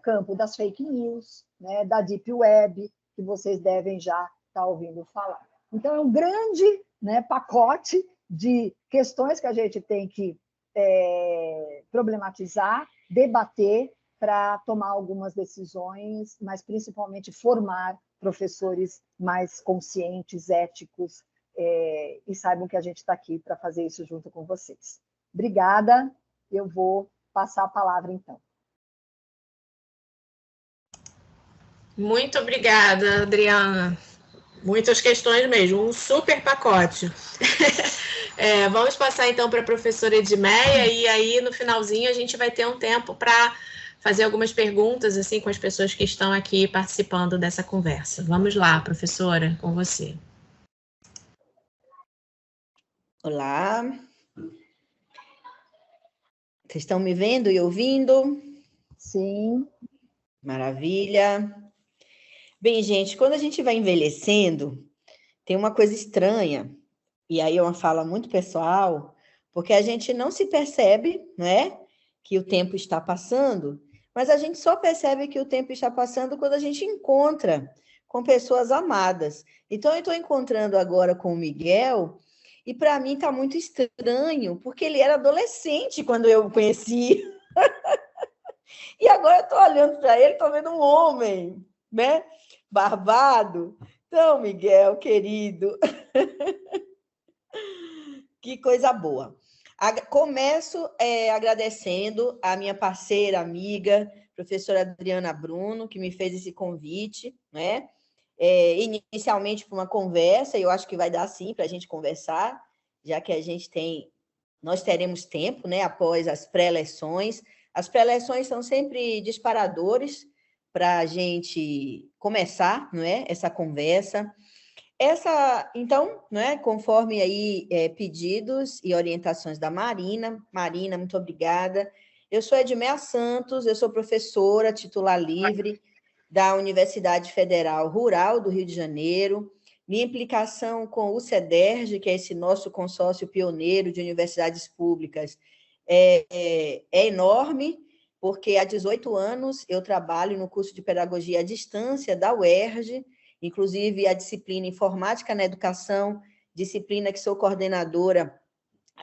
Speaker 2: campo das fake news, né, da deep web, que vocês devem já estar ouvindo falar. Então, é um grande, né, pacote de questões que a gente tem que problematizar, debater, para tomar algumas decisões, mas principalmente formar professores mais conscientes, éticos, e saibam que a gente está aqui para fazer isso junto com vocês. Obrigada, eu vou passar a palavra, então.
Speaker 1: Muito obrigada, Adriana. Muitas questões mesmo, um super pacote. Vamos passar então para a professora Edmeia, e aí no finalzinho a gente vai ter um tempo para fazer algumas perguntas assim com as pessoas que estão aqui participando dessa conversa. Vamos lá, professora, com você.
Speaker 3: Olá. Vocês estão me vendo e ouvindo?
Speaker 2: Sim.
Speaker 3: Maravilha. Bem, gente, quando a gente vai envelhecendo, tem uma coisa estranha, e aí é uma fala muito pessoal, porque a gente não se percebe, né, que o tempo está passando, mas a gente só percebe que o tempo está passando quando a gente encontra com pessoas amadas. Então, eu estou encontrando agora com o Miguel, e para mim está muito estranho, porque ele era adolescente quando eu o conheci. E agora eu estou olhando para ele, estou vendo um homem, né, barbado. Então, Miguel, querido, que coisa boa. Começo agradecendo a minha parceira, amiga, professora Adriana Bruno, que me fez esse convite, né? Inicialmente para uma conversa, e eu acho que vai dar sim para a gente conversar, já que nós teremos tempo, né, após as pré-eleções. As pré-eleções são sempre disparadores para a gente começar, não é, essa conversa. Então, né, conforme aí pedidos e orientações da Marina, muito obrigada. Eu sou Edmeia Santos, eu sou professora titular livre da Universidade Federal Rural do Rio de Janeiro. Minha implicação com o CEDERJ, que é esse nosso consórcio pioneiro de universidades públicas, é enorme, porque há 18 anos eu trabalho no curso de Pedagogia à Distância da UERJ. inclusive a disciplina Informática na Educação, disciplina que sou coordenadora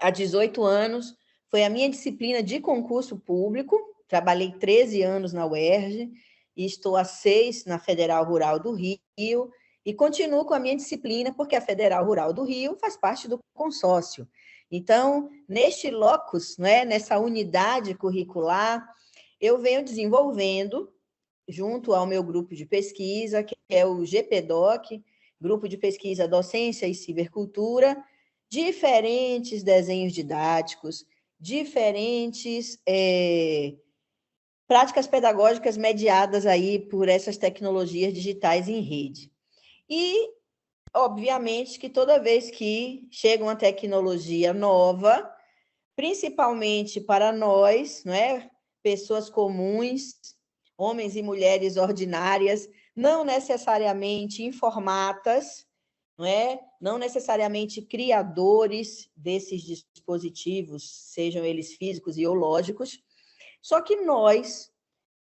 Speaker 3: há 18 anos, foi a minha disciplina de concurso público, trabalhei 13 anos na UERJ, e estou há 6 na Federal Rural do Rio, e continuo com a minha disciplina, porque a Federal Rural do Rio faz parte do consórcio. Então, neste locus, né, nessa unidade curricular, eu venho desenvolvendo, junto ao meu grupo de pesquisa, que é o GPDOC, Grupo de Pesquisa Docência e Cibercultura, diferentes desenhos didáticos, diferentes práticas pedagógicas mediadas aí por essas tecnologias digitais em rede. E, obviamente, que toda vez que chega uma tecnologia nova, principalmente para nós, não é? Pessoas comuns, homens e mulheres ordinárias, não necessariamente informatas, não é? Não necessariamente criadores desses dispositivos, sejam eles físicos e ou lógicos, só que nós,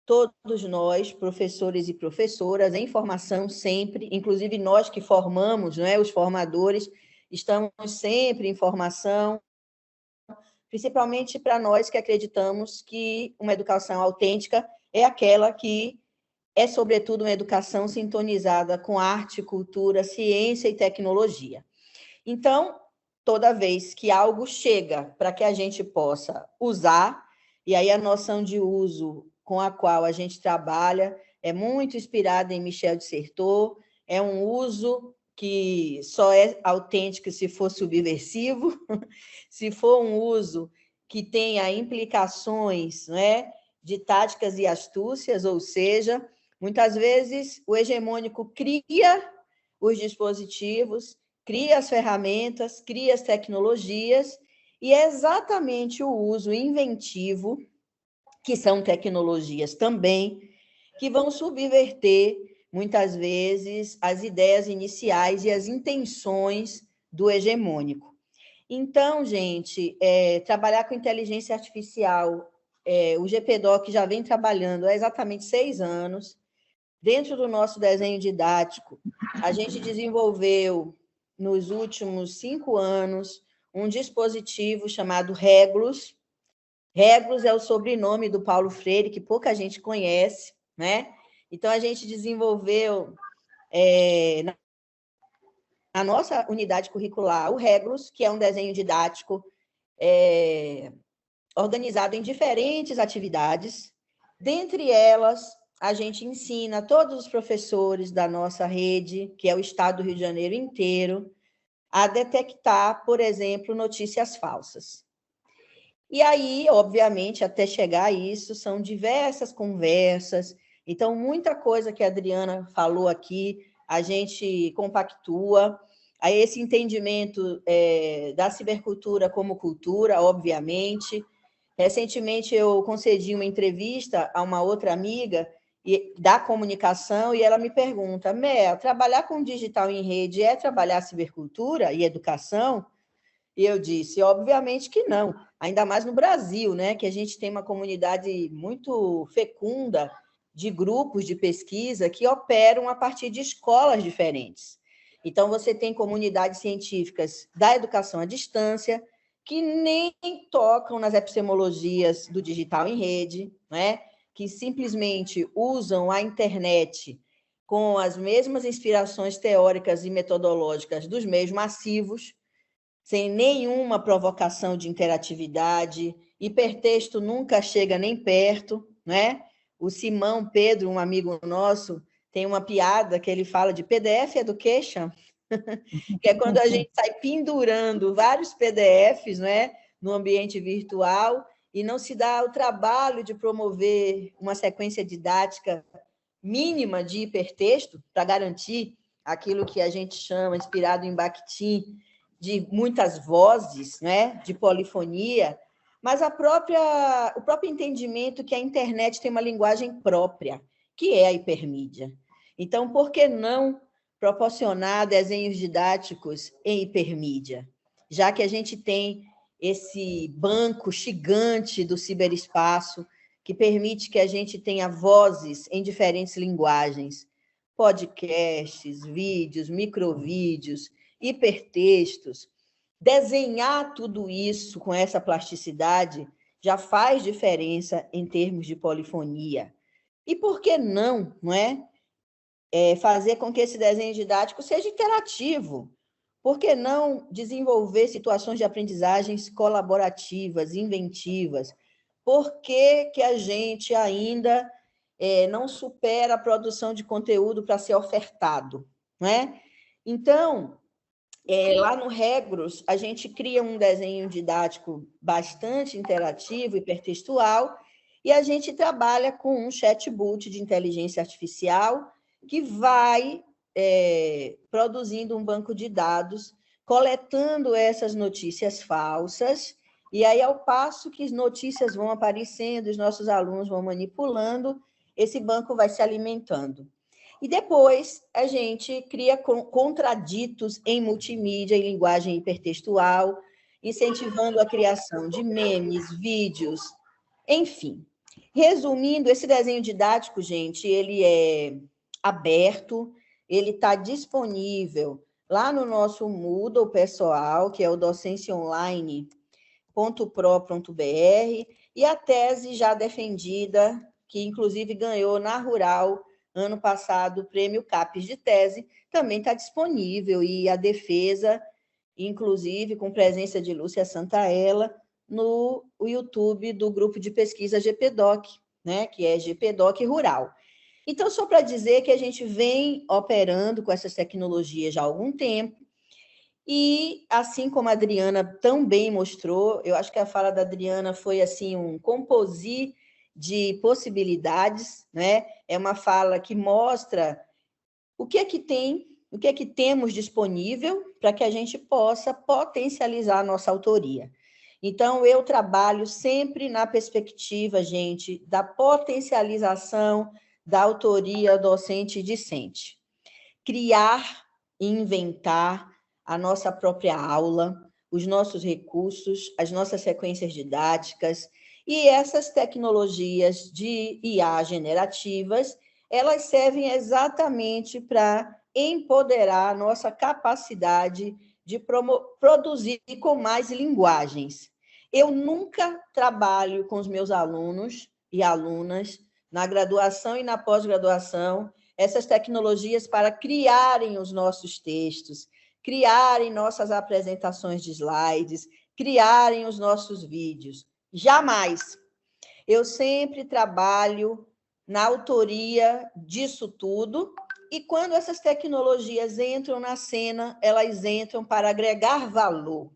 Speaker 3: todos nós, professores e professoras, em formação sempre, inclusive nós que formamos, não é? Os formadores, estamos sempre em formação, principalmente para nós que acreditamos que uma educação autêntica é aquela que é, sobretudo, uma educação sintonizada com arte, cultura, ciência e tecnologia. Então, toda vez que algo chega para que a gente possa usar, e aí a noção de uso com a qual a gente trabalha é muito inspirada em Michel de Certeau, é um uso que só é autêntico se for subversivo, se for um uso que tenha implicações, não é, de táticas e astúcias, ou seja, muitas vezes o hegemônico cria os dispositivos, cria as ferramentas, cria as tecnologias, e é exatamente o uso inventivo, que são tecnologias também, que vão subverter, muitas vezes, as ideias iniciais e as intenções do hegemônico. Então, gente, trabalhar com inteligência artificial, o GPDOC já vem trabalhando há exatamente 6 anos. Dentro do nosso desenho didático, a gente desenvolveu, nos últimos 5 anos, um dispositivo chamado Regulus. Regulus é o sobrenome do Paulo Freire, que pouca gente conhece, né? Então, a gente desenvolveu, na nossa unidade curricular, o Regulus, que é um desenho didático organizado em diferentes atividades. Dentre elas, a gente ensina todos os professores da nossa rede, que é o estado do Rio de Janeiro inteiro, a detectar, por exemplo, notícias falsas. E aí, obviamente, até chegar a isso, são diversas conversas. Então, muita coisa que a Adriana falou aqui, a gente compactua. Aí, esse entendimento da cibercultura como cultura, obviamente. Recentemente, eu concedi uma entrevista a uma outra amiga da comunicação e ela me pergunta, Mel, trabalhar com digital em rede é trabalhar cibercultura e educação? E eu disse, obviamente que não, ainda mais no Brasil, né, que a gente tem uma comunidade muito fecunda de grupos de pesquisa que operam a partir de escolas diferentes. Então, você tem comunidades científicas da educação à distância que nem tocam nas epistemologias do digital em rede, né, que simplesmente usam a internet com as mesmas inspirações teóricas e metodológicas dos meios massivos, sem nenhuma provocação de interatividade, hipertexto nunca chega nem perto, né? O Simão Pedro, um amigo nosso, tem uma piada que ele fala de PDF Education, que é quando a gente sai pendurando vários PDFs, né, no ambiente virtual e não se dá o trabalho de promover uma sequência didática mínima de hipertexto para garantir aquilo que a gente chama, inspirado em Bakhtin, de muitas vozes, né, de polifonia, mas o próprio entendimento que a internet tem uma linguagem própria, que é a hipermídia. Então, por que não proporcionar desenhos didáticos em hipermídia? Já que a gente tem esse banco gigante do ciberespaço, que permite que a gente tenha vozes em diferentes linguagens. podcasts, vídeos, microvídeos, hipertextos. Desenhar tudo isso com essa plasticidade já faz diferença em termos de polifonia. E por que não, não é? Fazer com que esse desenho didático seja interativo? Por que não desenvolver situações de aprendizagens colaborativas, inventivas? Por que a gente ainda não supera a produção de conteúdo para ser ofertado? Não é? Então, lá no Regros, a gente cria um desenho didático bastante interativo, hipertextual, e a gente trabalha com um chatbot de inteligência artificial que vai produzindo um banco de dados, coletando essas notícias falsas, e aí, ao passo que as notícias vão aparecendo, os nossos alunos vão manipulando, esse banco vai se alimentando. E depois a gente cria contraditos em multimídia, em linguagem hipertextual, incentivando a criação de memes, vídeos, enfim. Resumindo, esse desenho didático, gente, ele é aberto, ele está disponível lá no nosso Moodle pessoal, que é o docenciaonline.pro.br, e a tese já defendida, que inclusive ganhou na Rural, ano passado, o prêmio CAPES de tese, também está disponível, e a defesa, inclusive com presença de Lúcia Santaella, no YouTube do grupo de pesquisa GPDoc, né, que é GPDoc Rural. Então, só para dizer que a gente vem operando com essas tecnologias já há algum tempo, e assim como a Adriana também mostrou, eu acho que a fala da Adriana foi assim um composite de possibilidades, né? É uma fala que mostra o que é que tem, o que é que temos disponível para que a gente possa potencializar a nossa autoria. Então, eu trabalho sempre na perspectiva, gente, da potencialização da autoria docente e discente. Criar e inventar a nossa própria aula, os nossos recursos, as nossas sequências didáticas, e essas tecnologias de IA generativas, elas servem exatamente para empoderar a nossa capacidade de produzir com mais linguagens. Eu nunca trabalho com os meus alunos e alunas, na graduação e na pós-graduação, essas tecnologias para criarem os nossos textos, criarem nossas apresentações de slides, criarem os nossos vídeos. Jamais. Eu sempre trabalho na autoria disso tudo, e quando essas tecnologias entram na cena, elas entram para agregar valor.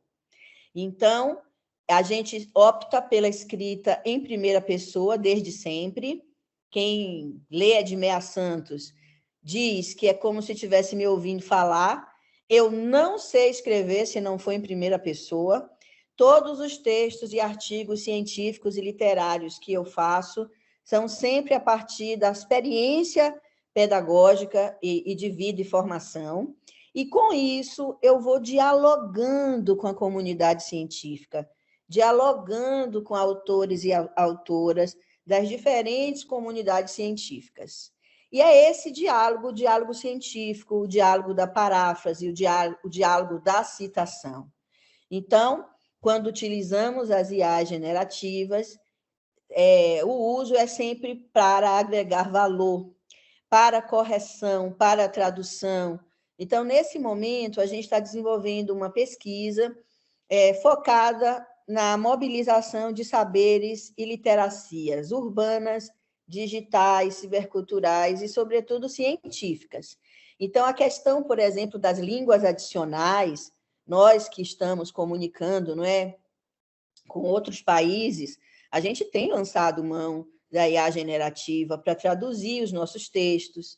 Speaker 3: Então, a gente opta pela escrita em primeira pessoa desde sempre. Quem lê Edmeia Santos diz que é como se estivesse me ouvindo falar. Eu não sei escrever se não for em primeira pessoa. Todos os textos e artigos científicos e literários que eu faço são sempre a partir da experiência pedagógica e de vida e formação. E, com isso, eu vou dialogando com a comunidade científica, dialogando com autores e autoras das diferentes comunidades científicas. E é esse diálogo, o diálogo científico, o diálogo da paráfrase, o diálogo da citação. Então, quando utilizamos as IA generativas, o uso é sempre para agregar valor, para correção, para tradução. Então, nesse momento, a gente está desenvolvendo uma pesquisa focada na mobilização de saberes e literacias urbanas, digitais, ciberculturais e, sobretudo, científicas. Então, a questão, por exemplo, das línguas adicionais, nós que estamos comunicando, não é, com outros países, a gente tem lançado mão da IA generativa para traduzir os nossos textos,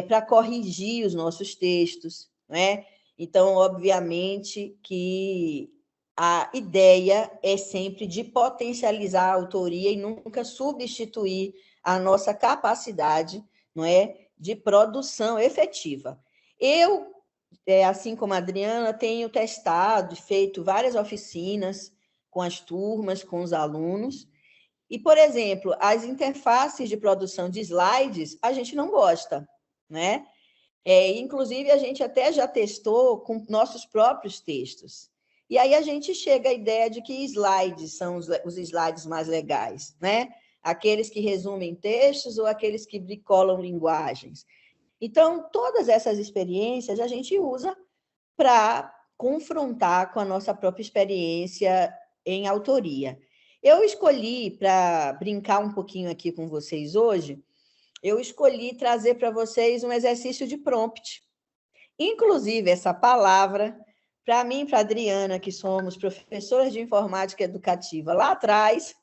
Speaker 3: para corrigir os nossos textos, não é? Então, obviamente que a ideia é sempre de potencializar a autoria e nunca substituir a nossa capacidade, não é, de produção efetiva. Eu, assim como a Adriana, tenho testado e feito várias oficinas com as turmas, com os alunos, e, por exemplo, as interfaces de produção de slides, a gente não gosta. né? Inclusive, a gente até já testou com nossos próprios textos. E aí a gente chega à ideia de que slides são os slides mais legais, né? Aqueles que resumem textos ou aqueles que bricolam linguagens. Então, todas essas experiências a gente usa para confrontar com a nossa própria experiência em autoria. Eu escolhi, para brincar um pouquinho aqui com vocês hoje, eu escolhi trazer para vocês um exercício de prompt. Inclusive, essa palavra, para mim e para a Adriana, que somos professoras de informática educativa lá atrás,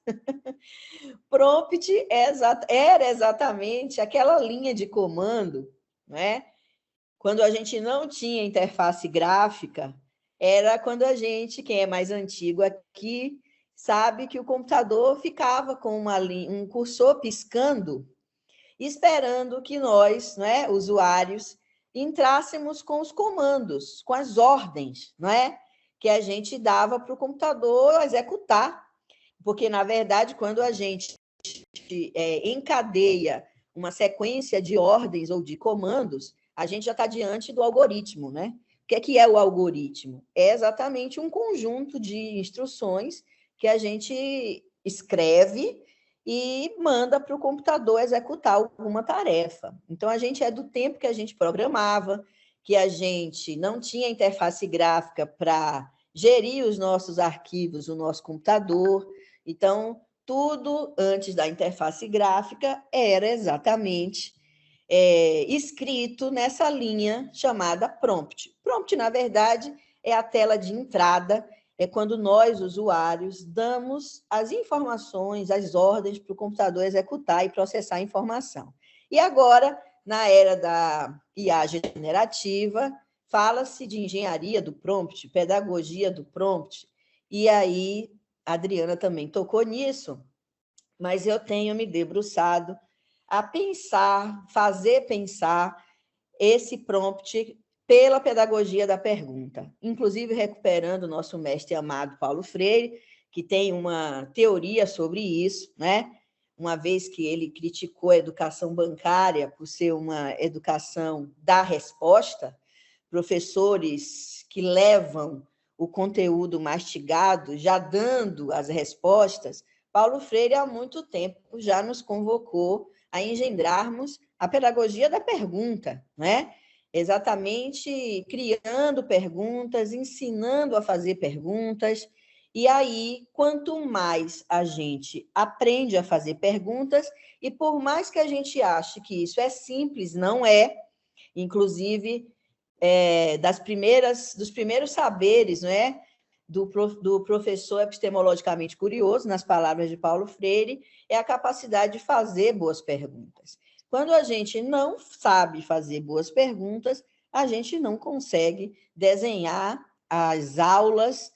Speaker 3: prompt era exatamente aquela linha de comando, né? Quando a gente não tinha interface gráfica, era quando a gente, quem é mais antigo aqui, sabe que o computador ficava com um cursor piscando, esperando que nós, né, usuários, entrássemos com os comandos, com as ordens, não é? Que a gente dava para o computador executar. Porque, na verdade, quando a gente encadeia uma sequência de ordens ou de comandos, a gente já está diante do algoritmo, né? O que é o algoritmo? É exatamente um conjunto de instruções que a gente escreve e manda para o computador executar alguma tarefa. Então, a gente é do tempo que a gente programava, que a gente não tinha interface gráfica para gerir os nossos arquivos, o nosso computador. Então, tudo antes da interface gráfica era exatamente escrito nessa linha chamada prompt. Prompt, na verdade, é a tela de entrada, é quando nós, usuários, damos as informações, as ordens para o computador executar e processar a informação. E agora, na era da IA generativa, fala-se de engenharia do prompt, pedagogia do prompt, e aí a Adriana também tocou nisso, mas eu tenho me debruçado a pensar, fazer pensar esse prompt pela pedagogia da pergunta, inclusive recuperando o nosso mestre amado Paulo Freire, que tem uma teoria sobre isso, né? Uma vez que ele criticou a educação bancária por ser uma educação da resposta, professores que levam o conteúdo mastigado, já dando as respostas, Paulo Freire, há muito tempo, já nos convocou a engendrarmos a pedagogia da pergunta, né? Exatamente criando perguntas, ensinando a fazer perguntas. E aí, quanto mais a gente aprende a fazer perguntas, e por mais que a gente ache que isso é simples, não é. Inclusive, dos primeiros saberes, não é? Do professor epistemologicamente curioso, nas palavras de Paulo Freire, é a capacidade de fazer boas perguntas. Quando a gente não sabe fazer boas perguntas, a gente não consegue desenhar as aulas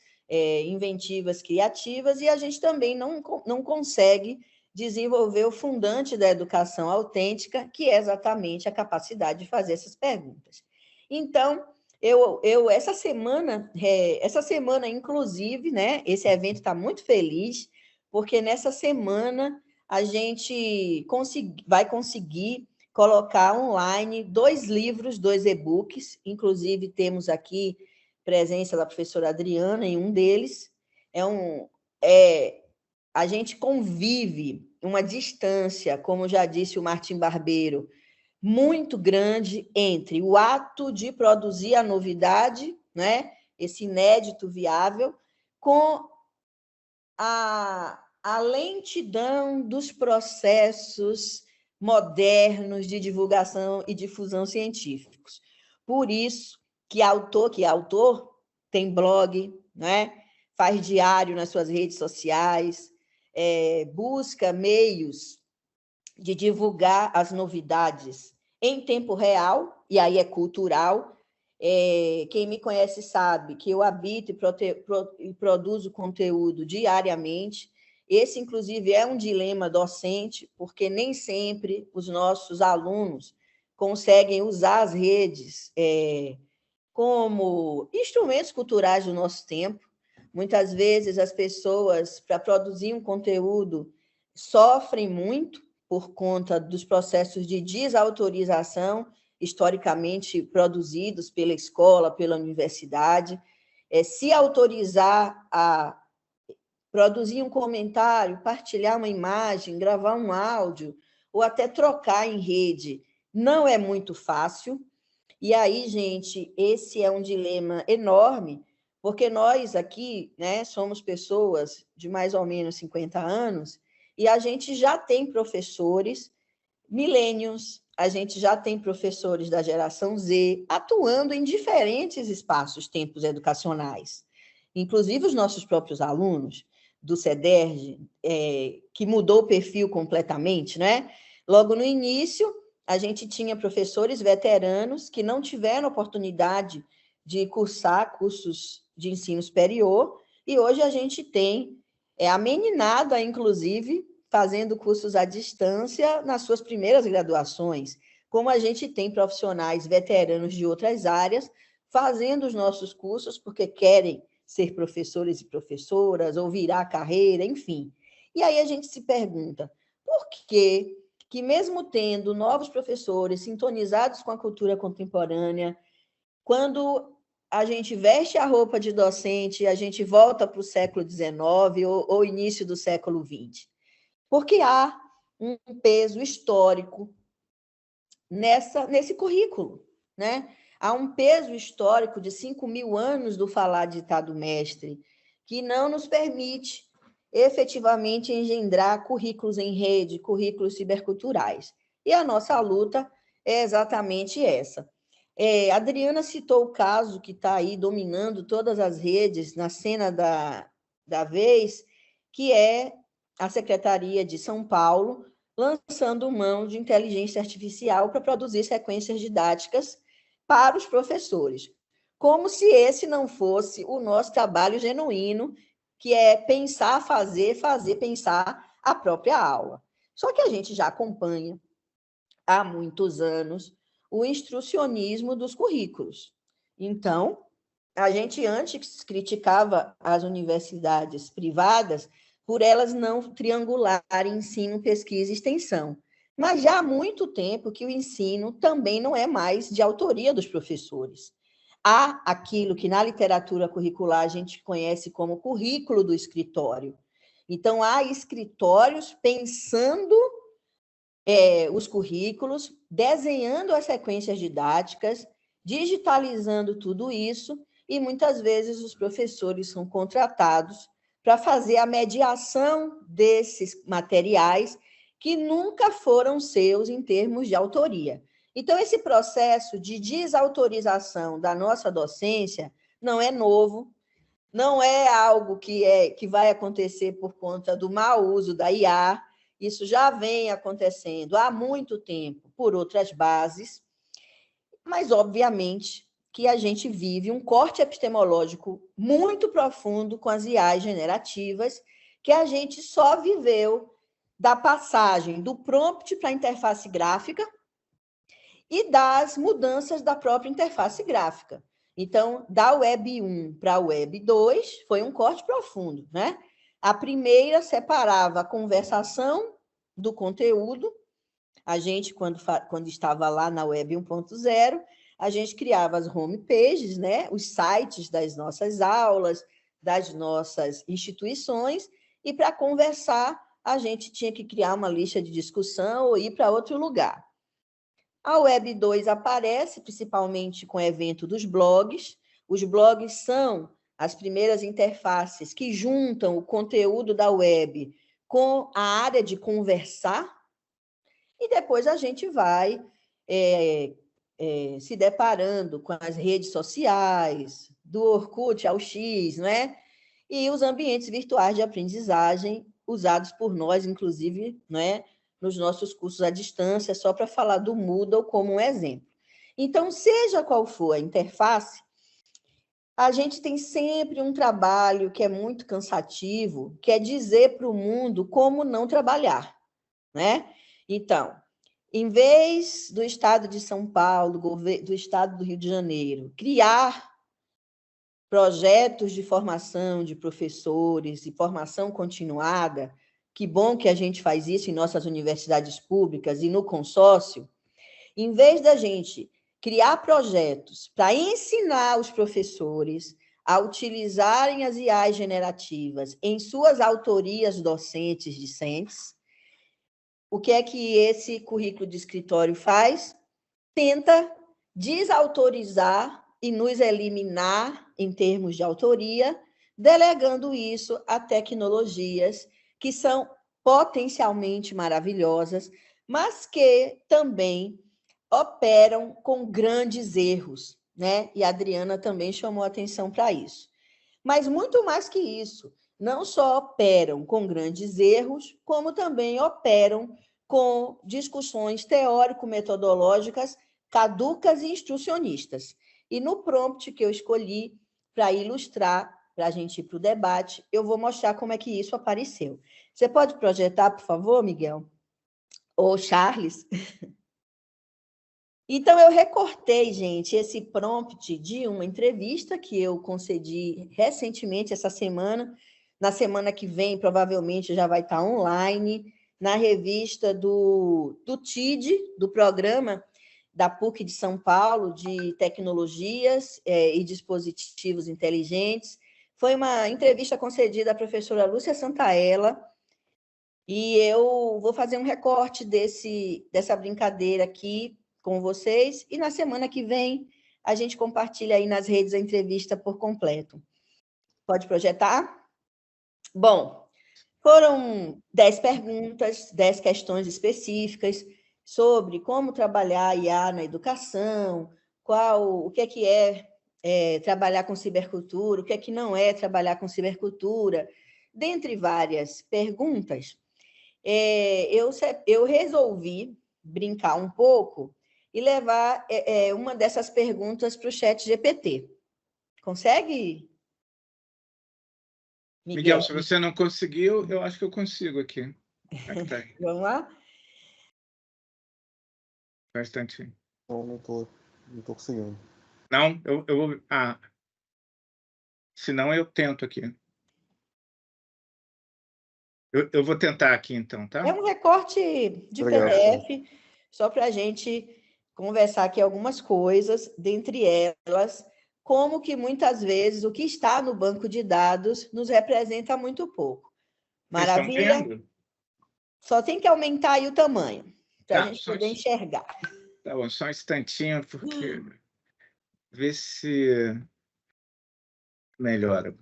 Speaker 3: inventivas, criativas, e a gente também não consegue desenvolver o fundante da educação autêntica, que é exatamente a capacidade de fazer essas perguntas. Então, essa semana, inclusive, né, esse evento está muito feliz, porque nessa semana a gente vai conseguir colocar online 2 livros, 2 e-books, inclusive temos aqui presença da professora Adriana em um deles. A gente convive uma distância, como já disse o Martim Barbeiro, muito grande entre o ato de produzir a novidade, né, esse inédito viável, com a lentidão dos processos modernos de divulgação e difusão científicos. Por isso que autor tem blog, né, faz diário nas suas redes sociais, busca meios de divulgar as novidades em tempo real, e aí é cultural. Quem me conhece sabe que eu habito e produzo conteúdo diariamente. Esse, inclusive, é um dilema docente, porque nem sempre os nossos alunos conseguem usar as redes como instrumentos culturais do nosso tempo. Muitas vezes as pessoas, para produzir um conteúdo, sofrem muito por conta dos processos de desautorização historicamente produzidos pela escola, pela universidade, se autorizar a produzir um comentário, partilhar uma imagem, gravar um áudio, ou até trocar em rede, não é muito fácil. E aí, gente, esse é um dilema enorme, porque nós aqui, né, somos pessoas de mais ou menos 50 anos, e a gente já tem professores millennials, a gente já tem professores da geração Z atuando em diferentes espaços, tempos educacionais. Inclusive os nossos próprios alunos do CEDERJ, que mudou o perfil completamente, né? Logo no início, a gente tinha professores veteranos que não tiveram oportunidade de cursar cursos de ensino superior, e hoje a gente tem a meninada, inclusive, fazendo cursos à distância nas suas primeiras graduações, como a gente tem profissionais veteranos de outras áreas fazendo os nossos cursos porque querem ser professores e professoras, ou virar carreira, enfim. E aí a gente se pergunta, por que mesmo tendo novos professores sintonizados com a cultura contemporânea, quando a gente veste a roupa de docente, a gente volta para o século XIX ou início do século XX? Porque há um peso histórico nesse currículo, né? Há um peso histórico de 5.000 anos do falar ditado mestre, que não nos permite efetivamente engendrar currículos em rede, currículos ciberculturais. E a nossa luta é exatamente essa. A Adriana citou o caso que está aí dominando todas as redes na cena da vez, que é a Secretaria de São Paulo lançando mão de inteligência artificial para produzir sequências didáticas para os professores. Como se esse não fosse o nosso trabalho genuíno, que é pensar, fazer, pensar a própria aula. Só que a gente já acompanha há muitos anos o instrucionismo dos currículos. Então, a gente antes criticava as universidades privadas por elas não triangularem ensino, pesquisa e extensão. Mas já há muito tempo que o ensino também não é mais de autoria dos professores. Há aquilo que na literatura curricular a gente conhece como currículo do escritório. Então, há escritórios pensando os currículos, desenhando as sequências didáticas, digitalizando tudo isso, e muitas vezes os professores são contratados para fazer a mediação desses materiais que nunca foram seus em termos de autoria. Então, esse processo de desautorização da nossa docência não é novo, não é algo que vai acontecer por conta do mau uso da IA, isso já vem acontecendo há muito tempo por outras bases, mas, obviamente, que a gente vive um corte epistemológico muito profundo com as IAs generativas, que a gente só viveu da passagem do prompt para a interface gráfica e das mudanças da própria interface gráfica. Então, da Web 1 para a Web 2 foi um corte profundo, né? A primeira separava a conversação do conteúdo. A gente, quando estava lá na Web 1.0, a gente criava as homepages, né? Os sites das nossas aulas, das nossas instituições, e para conversar, a gente tinha que criar uma lista de discussão ou ir para outro lugar. A Web 2 aparece principalmente com o evento dos blogs. Os blogs são as primeiras interfaces que juntam o conteúdo da web com a área de conversar, e depois a gente vai se deparando com as redes sociais, do Orkut ao X, não é? E os ambientes virtuais de aprendizagem usados por nós, inclusive, não é? Nos nossos cursos à distância, só para falar do Moodle como um exemplo. Então, seja qual for a interface, a gente tem sempre um trabalho que é muito cansativo, que é dizer para o mundo como não trabalhar, né? Então, em vez do Estado de São Paulo, do Estado do Rio de Janeiro, criar projetos de formação de professores e formação continuada, que bom que a gente faz isso em nossas universidades públicas e no consórcio, Em vez da gente criar projetos para ensinar os professores a utilizarem as IAs generativas em suas autorias docentes discentes, o que é que esse currículo de escritório faz? Tenta desautorizar e nos eliminar em termos de autoria, delegando isso a tecnologias que são potencialmente maravilhosas, mas que também operam com grandes erros, né? E a Adriana também chamou atenção para isso. Mas muito mais que isso, não só operam com grandes erros, como também operam com discussões teórico-metodológicas caducas e instrucionistas. E no prompt que eu escolhi para ilustrar, para a gente ir para o debate, eu vou mostrar como é que isso apareceu. Você pode projetar, por favor, Miguel? Ou Charles? Então, eu recortei, gente, esse prompt de uma entrevista que eu concedi recentemente, essa semana. Na semana que vem, provavelmente, já vai estar online, na revista do TID, do programa da PUC de São Paulo, de tecnologias e dispositivos inteligentes. Foi uma entrevista concedida à professora Lúcia Santaella, e eu vou fazer um recorte dessa brincadeira aqui com vocês, e na semana que vem a gente compartilha aí nas redes a entrevista por completo. Pode projetar? Bom, foram 10 perguntas, 10 questões específicas sobre como trabalhar a IA na educação, o que é trabalhar com cibercultura, o que é que não é trabalhar com cibercultura, dentre várias perguntas. Eu resolvi brincar um pouco e levar uma dessas perguntas para o ChatGPT. Consegue?
Speaker 4: Miguel, se você não conseguiu, eu acho que eu consigo aqui. Tá aí.
Speaker 3: Vamos lá?
Speaker 4: Bastante.
Speaker 5: Não tô conseguindo.
Speaker 4: Não, eu vou... se não, eu tento aqui. Eu vou tentar aqui, então, tá?
Speaker 3: É um recorte de PDF, só para a gente conversar aqui algumas coisas, dentre elas, como que muitas vezes o que está no banco de dados nos representa muito pouco. Maravilha? Só tem que aumentar aí o tamanho, para a gente poder enxergar.
Speaker 4: Tá bom, só um instantinho, porque... Ver se melhora.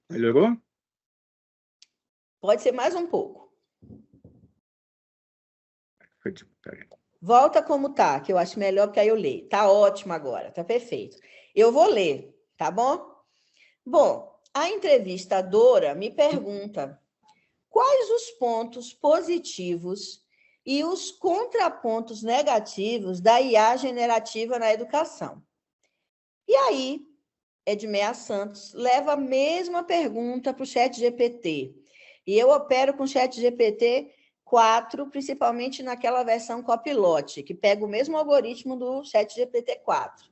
Speaker 4: Melhorou?
Speaker 3: Pode ser mais um pouco. Volta como tá, que eu acho melhor, porque aí eu leio. Tá ótimo agora, tá perfeito. Eu vou ler, tá bom? Bom, a entrevistadora me pergunta quais os pontos positivos e os contrapontos negativos da IA generativa na educação. E aí, Edmeia Santos leva a mesma pergunta para o ChatGPT. E eu opero com o ChatGPT 4, principalmente naquela versão Copilot, que pega o mesmo algoritmo do ChatGPT 4.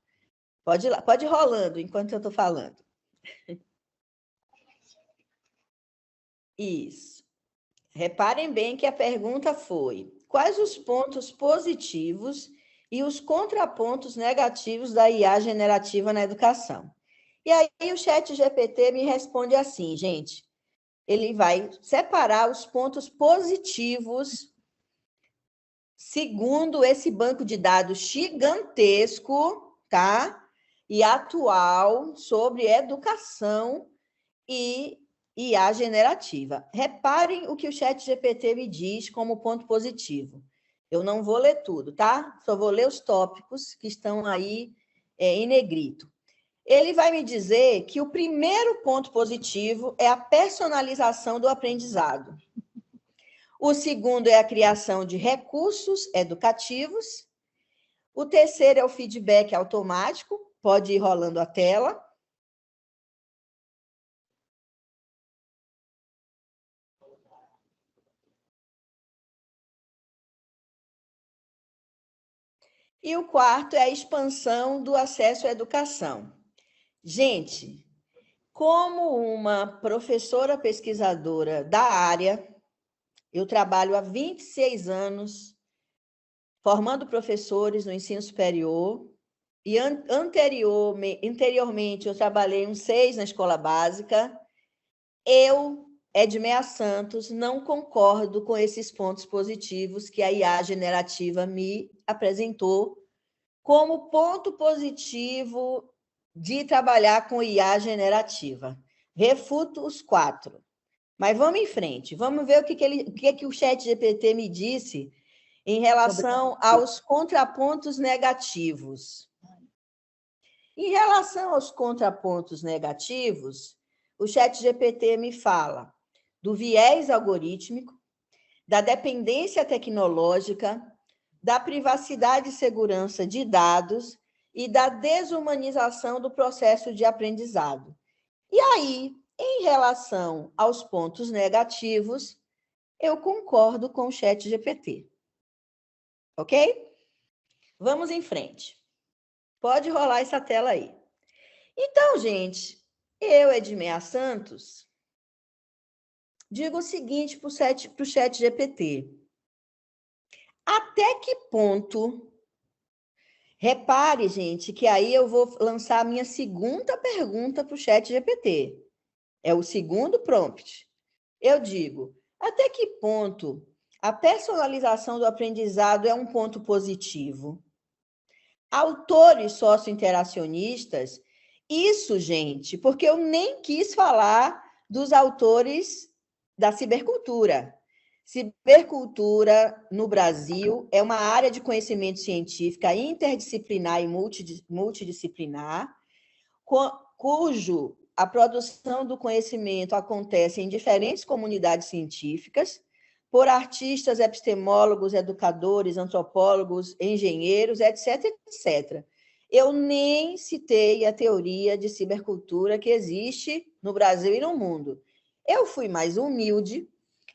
Speaker 3: Pode ir lá, pode ir rolando enquanto eu estou falando. Isso. Reparem bem que a pergunta foi: quais os pontos positivos e os contrapontos negativos da IA generativa na educação? E aí o ChatGPT me responde assim, gente. Ele vai separar os pontos positivos segundo esse banco de dados gigantesco, tá? E atual sobre educação e IA generativa. Reparem o que o ChatGPT me diz como ponto positivo. Eu não vou ler tudo, tá? Só vou ler os tópicos que estão aí em negrito. Ele vai me dizer que o primeiro ponto positivo é a personalização do aprendizado. O segundo é a criação de recursos educativos. O terceiro é o feedback automático, pode ir rolando a tela. E o quarto é a expansão do acesso à educação. Gente, como uma professora pesquisadora da área, eu trabalho há 26 anos formando professores no ensino superior, e anteriormente eu trabalhei uns 6 na escola básica. Eu, Edmeia Santos, não concordo com esses pontos positivos que a IA generativa me apresentou como ponto positivo de trabalhar com IA generativa. Refuto os 4. Mas vamos em frente. Vamos ver o que o ChatGPT me disse em relação aos contrapontos negativos. Em relação aos contrapontos negativos, o ChatGPT me fala do viés algorítmico, da dependência tecnológica, da privacidade e segurança de dados e da desumanização do processo de aprendizado. E aí, em relação aos pontos negativos, eu concordo com o ChatGPT. Ok? Vamos em frente. Pode rolar essa tela aí. Então, gente, eu, Edmeia Santos, digo o seguinte para o ChatGPT. Até que ponto... Repare, gente, que aí eu vou lançar a minha segunda pergunta para o ChatGPT. É o segundo prompt. Eu digo, até que ponto a personalização do aprendizado é um ponto positivo? Autores sociointeracionistas, isso, gente, porque eu nem quis falar dos autores da cibercultura. Cibercultura, no Brasil, é uma área de conhecimento científica interdisciplinar e multidisciplinar, cujo a produção do conhecimento acontece em diferentes comunidades científicas, por artistas, epistemólogos, educadores, antropólogos, engenheiros, etc., etc. Eu nem citei a teoria de cibercultura que existe no Brasil e no mundo. Eu fui mais humilde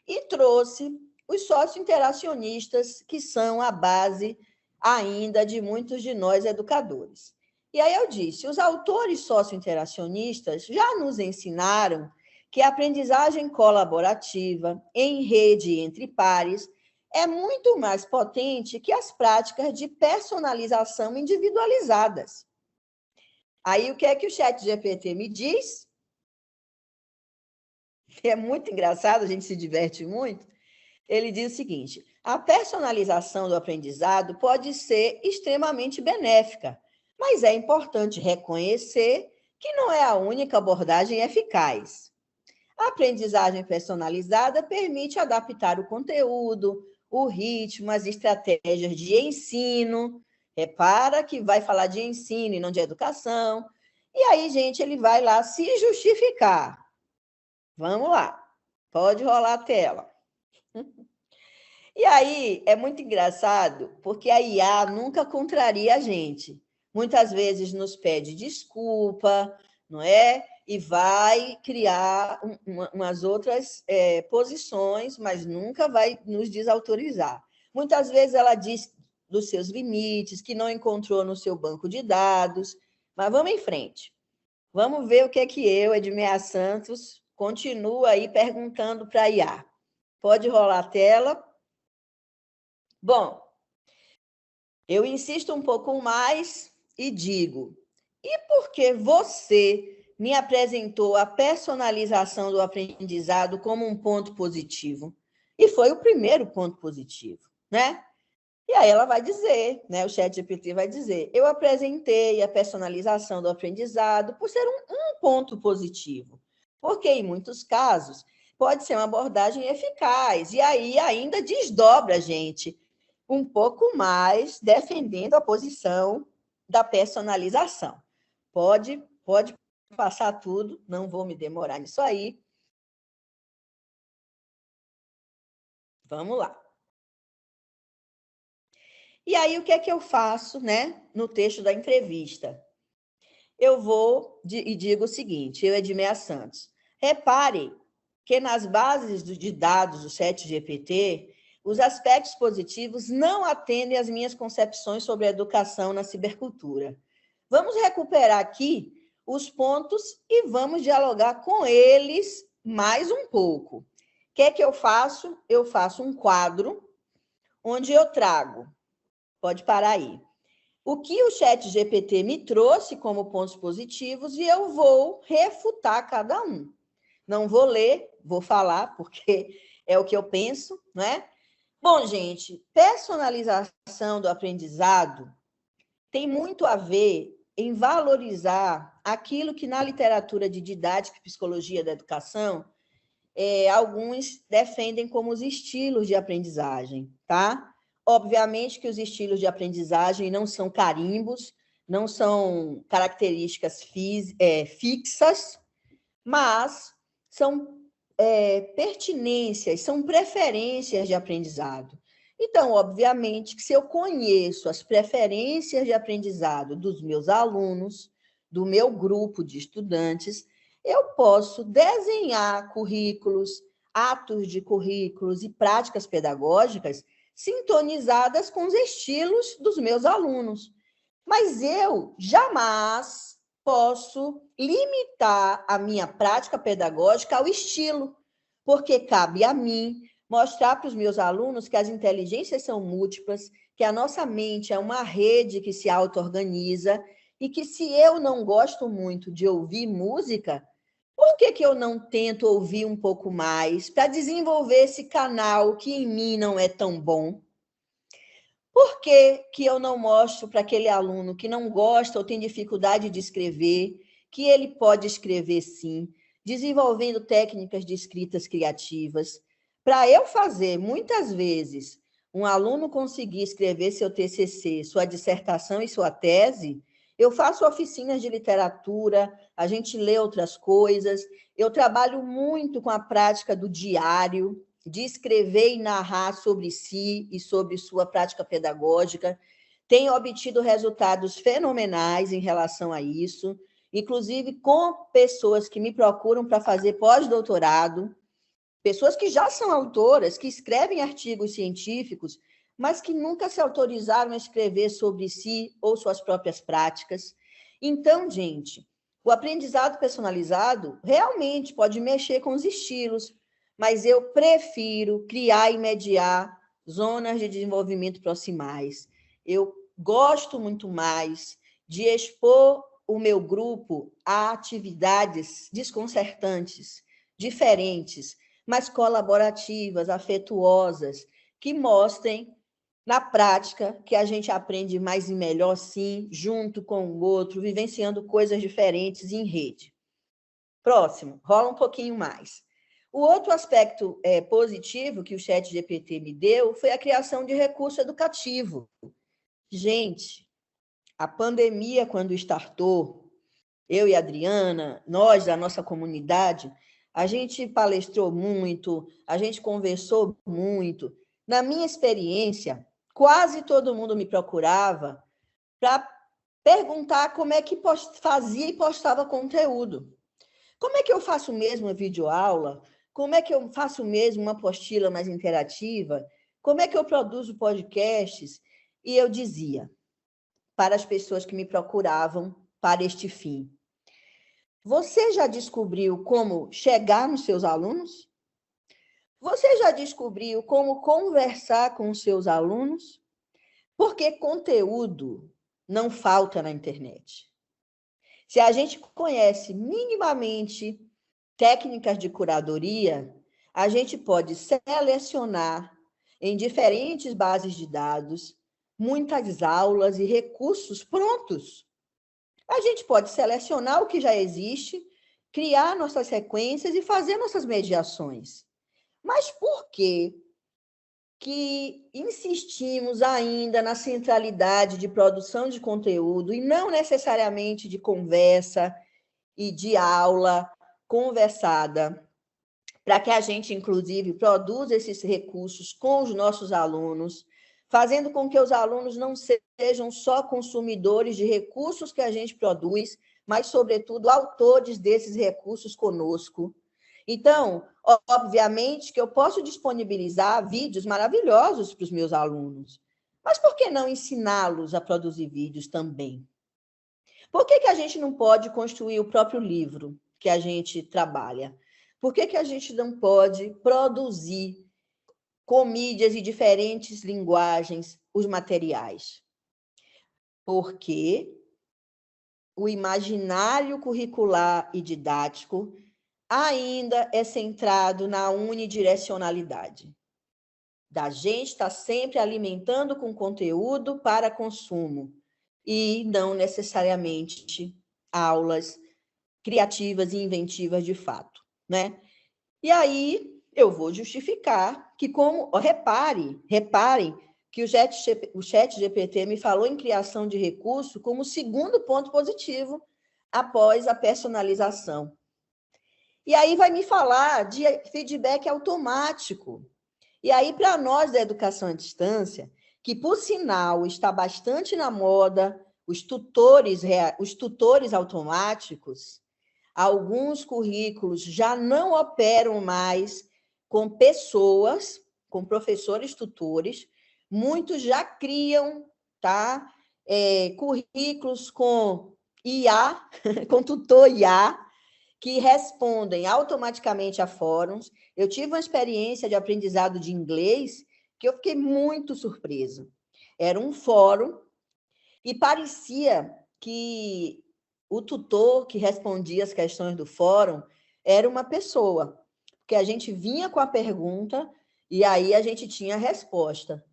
Speaker 3: e trouxe os sociointeracionistas, que são a base ainda de muitos de nós educadores. E aí eu disse, os autores sociointeracionistas já nos ensinaram que a aprendizagem colaborativa, em rede entre pares, é muito mais potente que as práticas de personalização individualizadas. Aí, o que é que o ChatGPT me diz? É muito engraçado, a gente se diverte muito. Ele diz o seguinte, a personalização do aprendizado pode ser extremamente benéfica, mas é importante reconhecer que não é a única abordagem eficaz. A aprendizagem personalizada permite adaptar o conteúdo, o ritmo, as estratégias de ensino. Repara que vai falar de ensino e não de educação. E aí, gente, ele vai lá se justificar. Vamos lá. Pode rolar a tela. E aí, é muito engraçado, porque a IA nunca contraria a gente. Muitas vezes nos pede desculpa, não é? E vai criar umas outras posições, mas nunca vai nos desautorizar. Muitas vezes ela diz dos seus limites, que não encontrou no seu banco de dados, mas vamos em frente. Vamos ver o que é que eu, Edmeia Santos, continuo aí perguntando para a IA. Pode rolar a tela. Bom, eu insisto um pouco mais e digo, e por que você me apresentou a personalização do aprendizado como um ponto positivo? E foi o primeiro ponto positivo, né? E aí ela vai dizer, né? O ChatGPT vai dizer, eu apresentei a personalização do aprendizado por ser um ponto positivo, porque em muitos casos pode ser uma abordagem eficaz, e aí ainda desdobra, gente, um pouco mais defendendo a posição da personalização. Pode passar tudo, não vou me demorar nisso aí. Vamos lá. E aí, o que é que eu faço, né, no texto da entrevista? Eu vou e digo o seguinte, eu, Edmeia Santos, repare que nas bases de dados do ChatGPT, os aspectos positivos não atendem às minhas concepções sobre a educação na cibercultura. Vamos recuperar aqui os pontos e vamos dialogar com eles mais um pouco. O que é que eu faço? Eu faço um quadro onde eu trago pode parar aí. O que o ChatGPT me trouxe como pontos positivos e eu vou refutar cada um. Não vou ler, vou falar, porque é o que eu penso, não é? Bom, gente, personalização do aprendizado tem muito a ver em valorizar aquilo que na literatura de didática e psicologia da educação, alguns defendem como os estilos de aprendizagem, tá? Obviamente que os estilos de aprendizagem não são carimbos, não são características fixas, mas são pertinências, são preferências de aprendizado. Então, obviamente, que se eu conheço as preferências de aprendizado dos meus alunos, do meu grupo de estudantes, eu posso desenhar currículos, atos de currículos e práticas pedagógicas sintonizadas com os estilos dos meus alunos. Mas eu jamais posso limitar a minha prática pedagógica ao estilo, porque cabe a mim mostrar para os meus alunos que as inteligências são múltiplas, que a nossa mente é uma rede que se auto-organiza e que se eu não gosto muito de ouvir música, por que eu não tento ouvir um pouco mais para desenvolver esse canal que em mim não é tão bom? Por que eu não mostro para aquele aluno que não gosta ou tem dificuldade de escrever, que ele pode escrever sim, desenvolvendo técnicas de escritas criativas? Para eu fazer, muitas vezes, um aluno conseguir escrever seu TCC, sua dissertação e sua tese, eu faço oficinas de literatura, a gente lê outras coisas, eu trabalho muito com a prática do diário, de escrever e narrar sobre si e sobre sua prática pedagógica. Tenho obtido resultados fenomenais em relação a isso, inclusive com pessoas que me procuram para fazer pós-doutorado, pessoas que já são autoras, que escrevem artigos científicos, mas que nunca se autorizaram a escrever sobre si ou suas próprias práticas. Então, gente, o aprendizado personalizado realmente pode mexer com os estilos, mas eu prefiro criar e mediar zonas de desenvolvimento proximais. Eu gosto muito mais de expor o meu grupo a atividades desconcertantes, diferentes, mas colaborativas, afetuosas, que mostrem na prática que a gente aprende mais e melhor, sim, junto com o outro, vivenciando coisas diferentes em rede. Próximo, rola um pouquinho mais. O outro aspecto positivo que o ChatGPT me deu foi a criação de recurso educativo. Gente, a pandemia, quando startou, eu e a Adriana, nós da nossa comunidade, a gente palestrou muito, a gente conversou muito. Na minha experiência, quase todo mundo me procurava para perguntar como é que fazia e postava conteúdo. Como é que eu faço mesmo uma videoaula? Como é que eu faço mesmo uma apostila mais interativa? Como é que eu produzo podcasts? E eu dizia para as pessoas que me procuravam para este fim: você já descobriu como chegar nos seus alunos? Você já descobriu como conversar com os seus alunos? Porque conteúdo não falta na internet. Se a gente conhece minimamente técnicas de curadoria, a gente pode selecionar em diferentes bases de dados muitas aulas e recursos prontos. A gente pode selecionar o que já existe, criar nossas sequências e fazer nossas mediações. Mas por que insistimos ainda na centralidade de produção de conteúdo e não necessariamente de conversa e de aula conversada, para que a gente, inclusive, produza esses recursos com os nossos alunos, fazendo com que os alunos não sejam só consumidores de recursos que a gente produz, mas, sobretudo, autores desses recursos conosco. Então, obviamente que eu posso disponibilizar vídeos maravilhosos para os meus alunos, mas por que não ensiná-los a produzir vídeos também? Por que a gente não pode construir o próprio livro que a gente trabalha? Por que a gente não pode produzir com mídias e diferentes linguagens, os materiais. Porque o imaginário curricular e didático ainda é centrado na unidirecionalidade. Da gente estar sempre alimentando com conteúdo para consumo e não necessariamente aulas criativas e inventivas de fato, né? E aí eu vou justificar que reparem que o chat GPT me falou em criação de recurso como segundo ponto positivo após a personalização. E aí vai me falar de feedback automático. E aí, para nós da educação à distância, que, por sinal, está bastante na moda, os tutores automáticos, alguns currículos já não operam mais com pessoas, com professores tutores, muitos já criam, tá? Currículos com IA, com tutor IA, que respondem automaticamente a fóruns. Eu tive uma experiência de aprendizado de inglês que eu fiquei muito surpresa. Era um fórum e parecia que o tutor que respondia as questões do fórum era uma pessoa, porque a gente vinha com a pergunta e aí a gente tinha a resposta.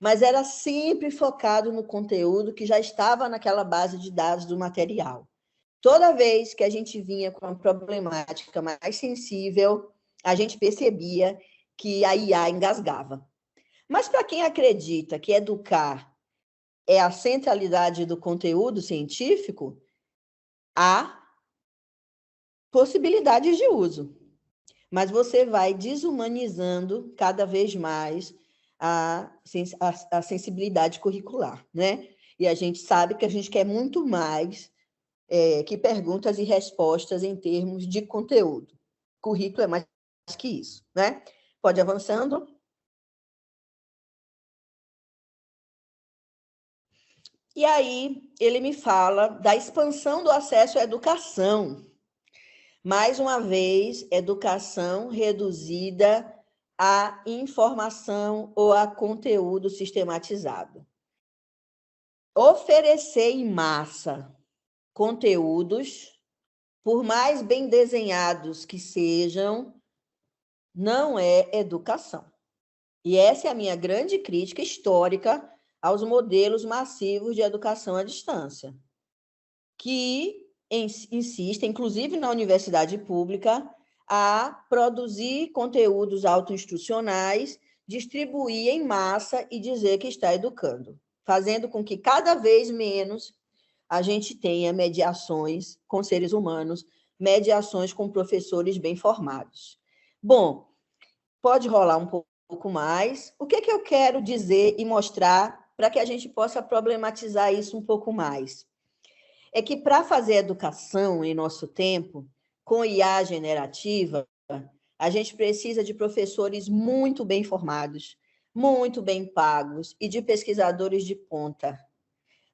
Speaker 3: Mas era sempre focado no conteúdo que já estava naquela base de dados do material. Toda vez que a gente vinha com uma problemática mais sensível, a gente percebia que a IA engasgava. Mas para quem acredita que educar é a centralidade do conteúdo científico, há possibilidades de uso. Mas você vai desumanizando cada vez mais a sensibilidade curricular, né? E a gente sabe que a gente quer muito mais que perguntas e respostas em termos de conteúdo. Currículo é mais que isso, né? Pode ir avançando. E aí, ele me fala da expansão do acesso à educação. Mais uma vez, educação reduzida a informação ou a conteúdo sistematizado. Oferecer em massa conteúdos, por mais bem desenhados que sejam, não é educação. E essa é a minha grande crítica histórica aos modelos massivos de educação à distância, que insistem, inclusive na universidade pública, a produzir conteúdos autoinstrucionais, distribuir em massa e dizer que está educando, fazendo com que cada vez menos a gente tenha mediações com seres humanos, mediações com professores bem formados. Bom, pode rolar um pouco mais. O que eu quero dizer e mostrar para que a gente possa problematizar isso um pouco mais? É que para fazer educação em nosso tempo, com IA generativa, a gente precisa de professores muito bem formados, muito bem pagos e de pesquisadores de ponta.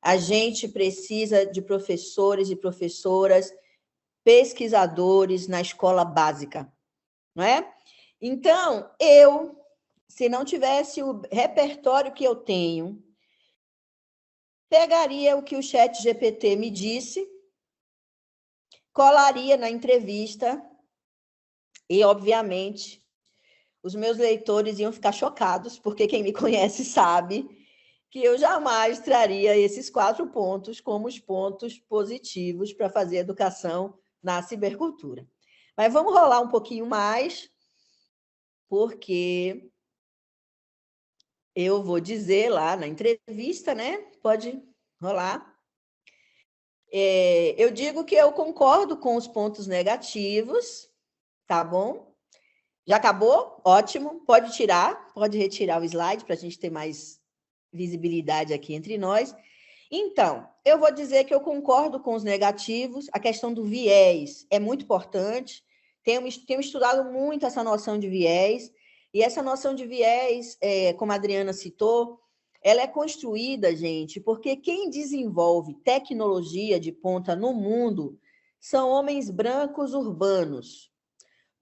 Speaker 3: A gente precisa de professores e professoras, pesquisadores na escola básica, não é? Então, se não tivesse o repertório que eu tenho, pegaria o que o chat GPT me disse, colaria na entrevista e, obviamente, os meus leitores iam ficar chocados, porque quem me conhece sabe que eu jamais traria esses 4 pontos como os pontos positivos para fazer educação na cibercultura. Mas vamos rolar um pouquinho mais, porque eu vou dizer lá na entrevista, né? Pode rolar. Eu digo que eu concordo com os pontos negativos, tá bom? Já acabou? Ótimo. Pode retirar o slide para a gente ter mais visibilidade aqui entre nós. Então, eu vou dizer que eu concordo com os negativos, a questão do viés é muito importante, tenho estudado muito essa noção de viés, e essa noção de viés, como a Adriana citou, ela é construída, gente, porque quem desenvolve tecnologia de ponta no mundo são homens brancos urbanos.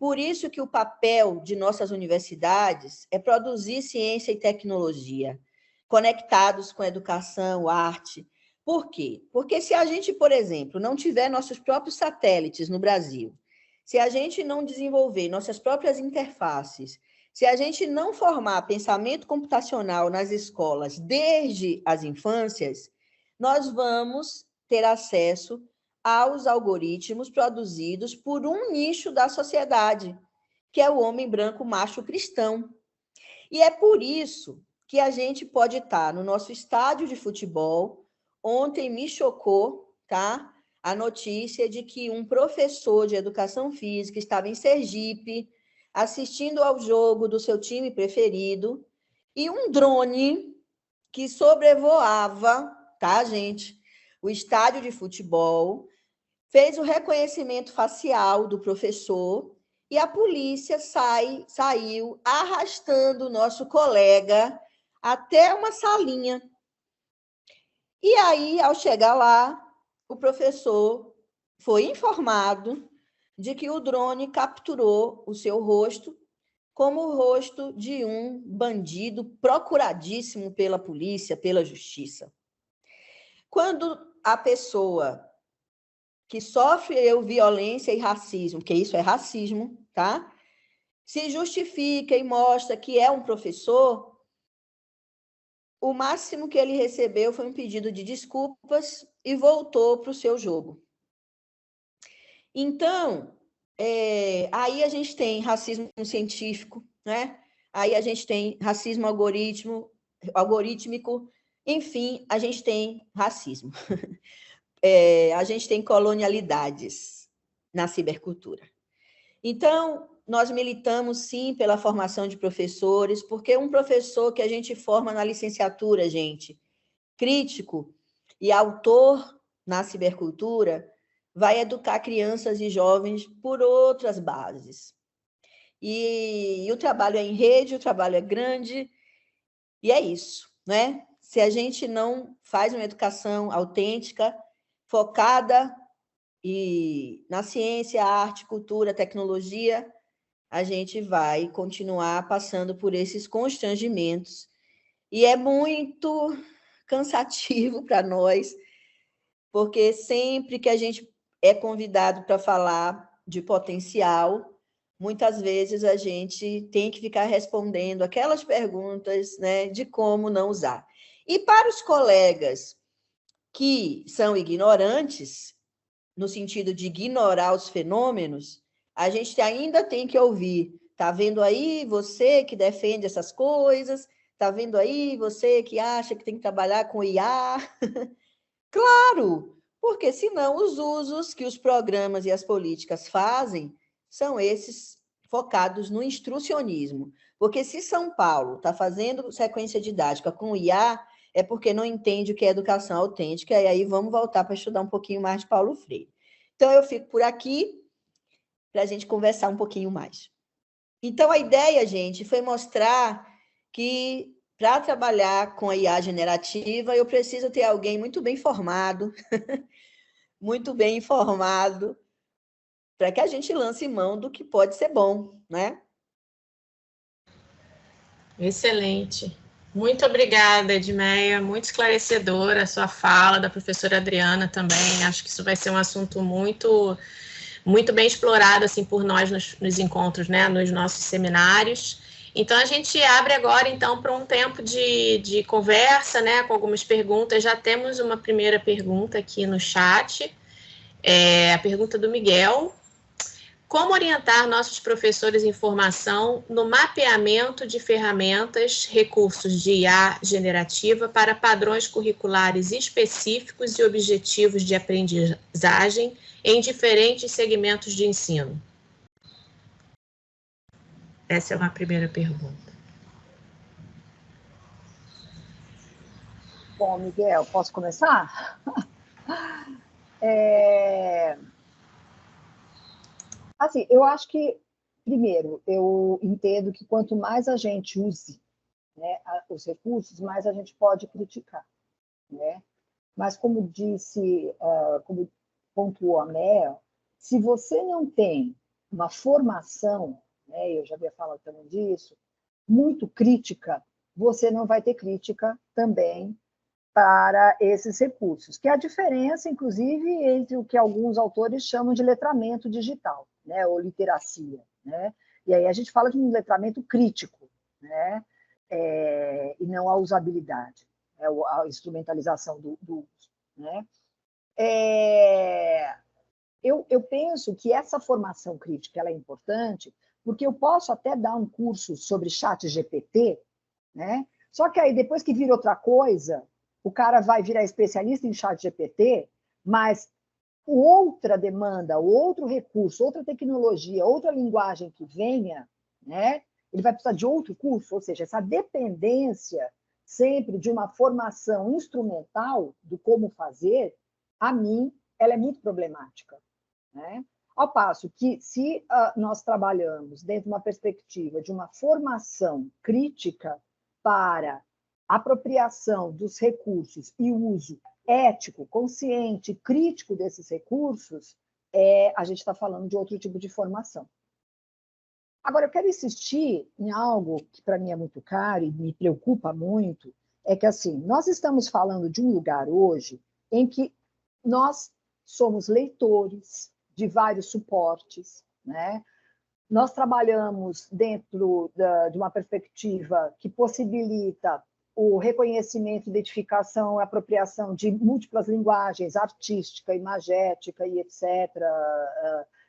Speaker 3: Por isso que o papel de nossas universidades é produzir ciência e tecnologia, conectados com educação, arte. Por quê? Porque se a gente, por exemplo, não tiver nossos próprios satélites no Brasil, se a gente não desenvolver nossas próprias interfaces, se a gente não formar pensamento computacional nas escolas desde as infâncias, nós vamos ter acesso aos algoritmos produzidos por um nicho da sociedade, que é o homem branco macho cristão. E é por isso que a gente pode estar no nosso estádio de futebol. Ontem me chocou, tá? A notícia de que um professor de educação física estava em Sergipe, assistindo ao jogo do seu time preferido, e um drone que sobrevoava, tá, gente? O estádio de futebol, fez o reconhecimento facial do professor e a polícia saiu arrastando o nosso colega até uma salinha. E aí, ao chegar lá, o professor foi informado de que o drone capturou o seu rosto como o rosto de um bandido procuradíssimo pela polícia, pela justiça. Quando a pessoa que sofreu violência e racismo, porque isso é racismo, tá? Se justifica e mostra que é um professor, o máximo que ele recebeu foi um pedido de desculpas e voltou para o seu jogo. Então, aí a gente tem racismo científico, né? Aí a gente tem racismo algorítmico, enfim, a gente tem racismo. A gente tem colonialidades na cibercultura. Então, nós militamos, sim, pela formação de professores, porque um professor que a gente forma na licenciatura, gente, crítico e autor na cibercultura, vai educar crianças e jovens por outras bases. E o trabalho é em rede, o trabalho é grande, e é isso, né? Se a gente não faz uma educação autêntica, focada na ciência, arte, cultura, tecnologia, a gente vai continuar passando por esses constrangimentos. E é muito cansativo para nós, porque sempre que a gente é convidado para falar de potencial, muitas vezes a gente tem que ficar respondendo aquelas perguntas, né, de como não usar. E para os colegas que são ignorantes, no sentido de ignorar os fenômenos, a gente ainda tem que ouvir. Está vendo aí você que defende essas coisas? Está vendo aí você que acha que tem que trabalhar com IA? Claro, porque senão os usos que os programas e as políticas fazem são esses focados no instrucionismo. Porque se São Paulo está fazendo sequência didática com IA, é porque não entende o que é educação autêntica, e aí vamos voltar para estudar um pouquinho mais de Paulo Freire. Então, eu fico por aqui para a gente conversar um pouquinho mais. Então, a ideia, gente, foi mostrar que para trabalhar com a IA generativa, eu preciso ter alguém muito bem formado, muito bem informado, para que a gente lance mão do que pode ser bom, né?
Speaker 1: Excelente. Muito obrigada, Edmeia. Muito esclarecedora a sua fala, da professora Adriana também. Acho que isso vai ser um assunto muito bem explorado assim, por nós nos encontros, né? Nos nossos seminários. Então, a gente abre agora, então, para um tempo de conversa, né? Com algumas perguntas. Já temos uma primeira pergunta aqui no chat. A pergunta do Miguel. Como orientar nossos professores em formação no mapeamento de ferramentas, recursos de IA generativa para padrões curriculares específicos e objetivos de aprendizagem em diferentes segmentos de ensino? Essa é uma primeira pergunta.
Speaker 2: Bom, Miguel, posso começar? Assim, eu acho que, primeiro, eu entendo que quanto mais a gente use, né, os recursos, mais a gente pode criticar, né? Mas, como disse, como pontuou a Mel, se você não tem uma formação, né, eu já havia falado também disso, muito crítica, você não vai ter crítica também para esses recursos, que é a diferença, inclusive, entre o que alguns autores chamam de letramento digital, né, ou literacia, né? E aí a gente fala de um letramento crítico, né? E não a usabilidade, a instrumentalização do uso, né? Eu penso que essa formação crítica ela é importante, porque eu posso até dar um curso sobre chat GPT, né? Só que aí, depois que vira outra coisa, o cara vai virar especialista em chat GPT, mas outra demanda, outro recurso, outra tecnologia, outra linguagem que venha, né? Ele vai precisar de outro curso, ou seja, essa dependência sempre de uma formação instrumental do como fazer, a mim, ela é muito problemática, né? Ao passo que, se nós trabalhamos dentro de uma perspectiva de uma formação crítica para apropriação dos recursos e uso ético, consciente, crítico desses recursos, a gente está falando de outro tipo de formação. Agora, eu quero insistir em algo que para mim é muito caro e me preocupa muito, é que assim, nós estamos falando de um lugar hoje em que nós somos leitores de vários suportes, né? Nós trabalhamos dentro de uma perspectiva que possibilita o reconhecimento, identificação e apropriação de múltiplas linguagens, artística, imagética e etc.,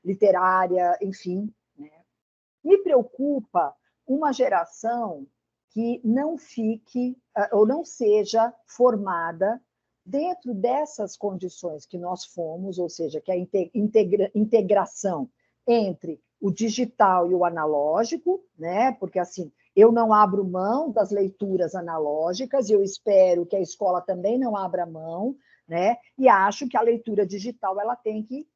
Speaker 2: literária, enfim. Né? Me preocupa uma geração que não fique ou não seja formada dentro dessas condições que nós fomos, ou seja, que a integração entre o digital e o analógico, né? Porque assim, eu não abro mão das leituras analógicas, e eu espero que a escola também não abra mão, né? E acho que a leitura digital ela tem que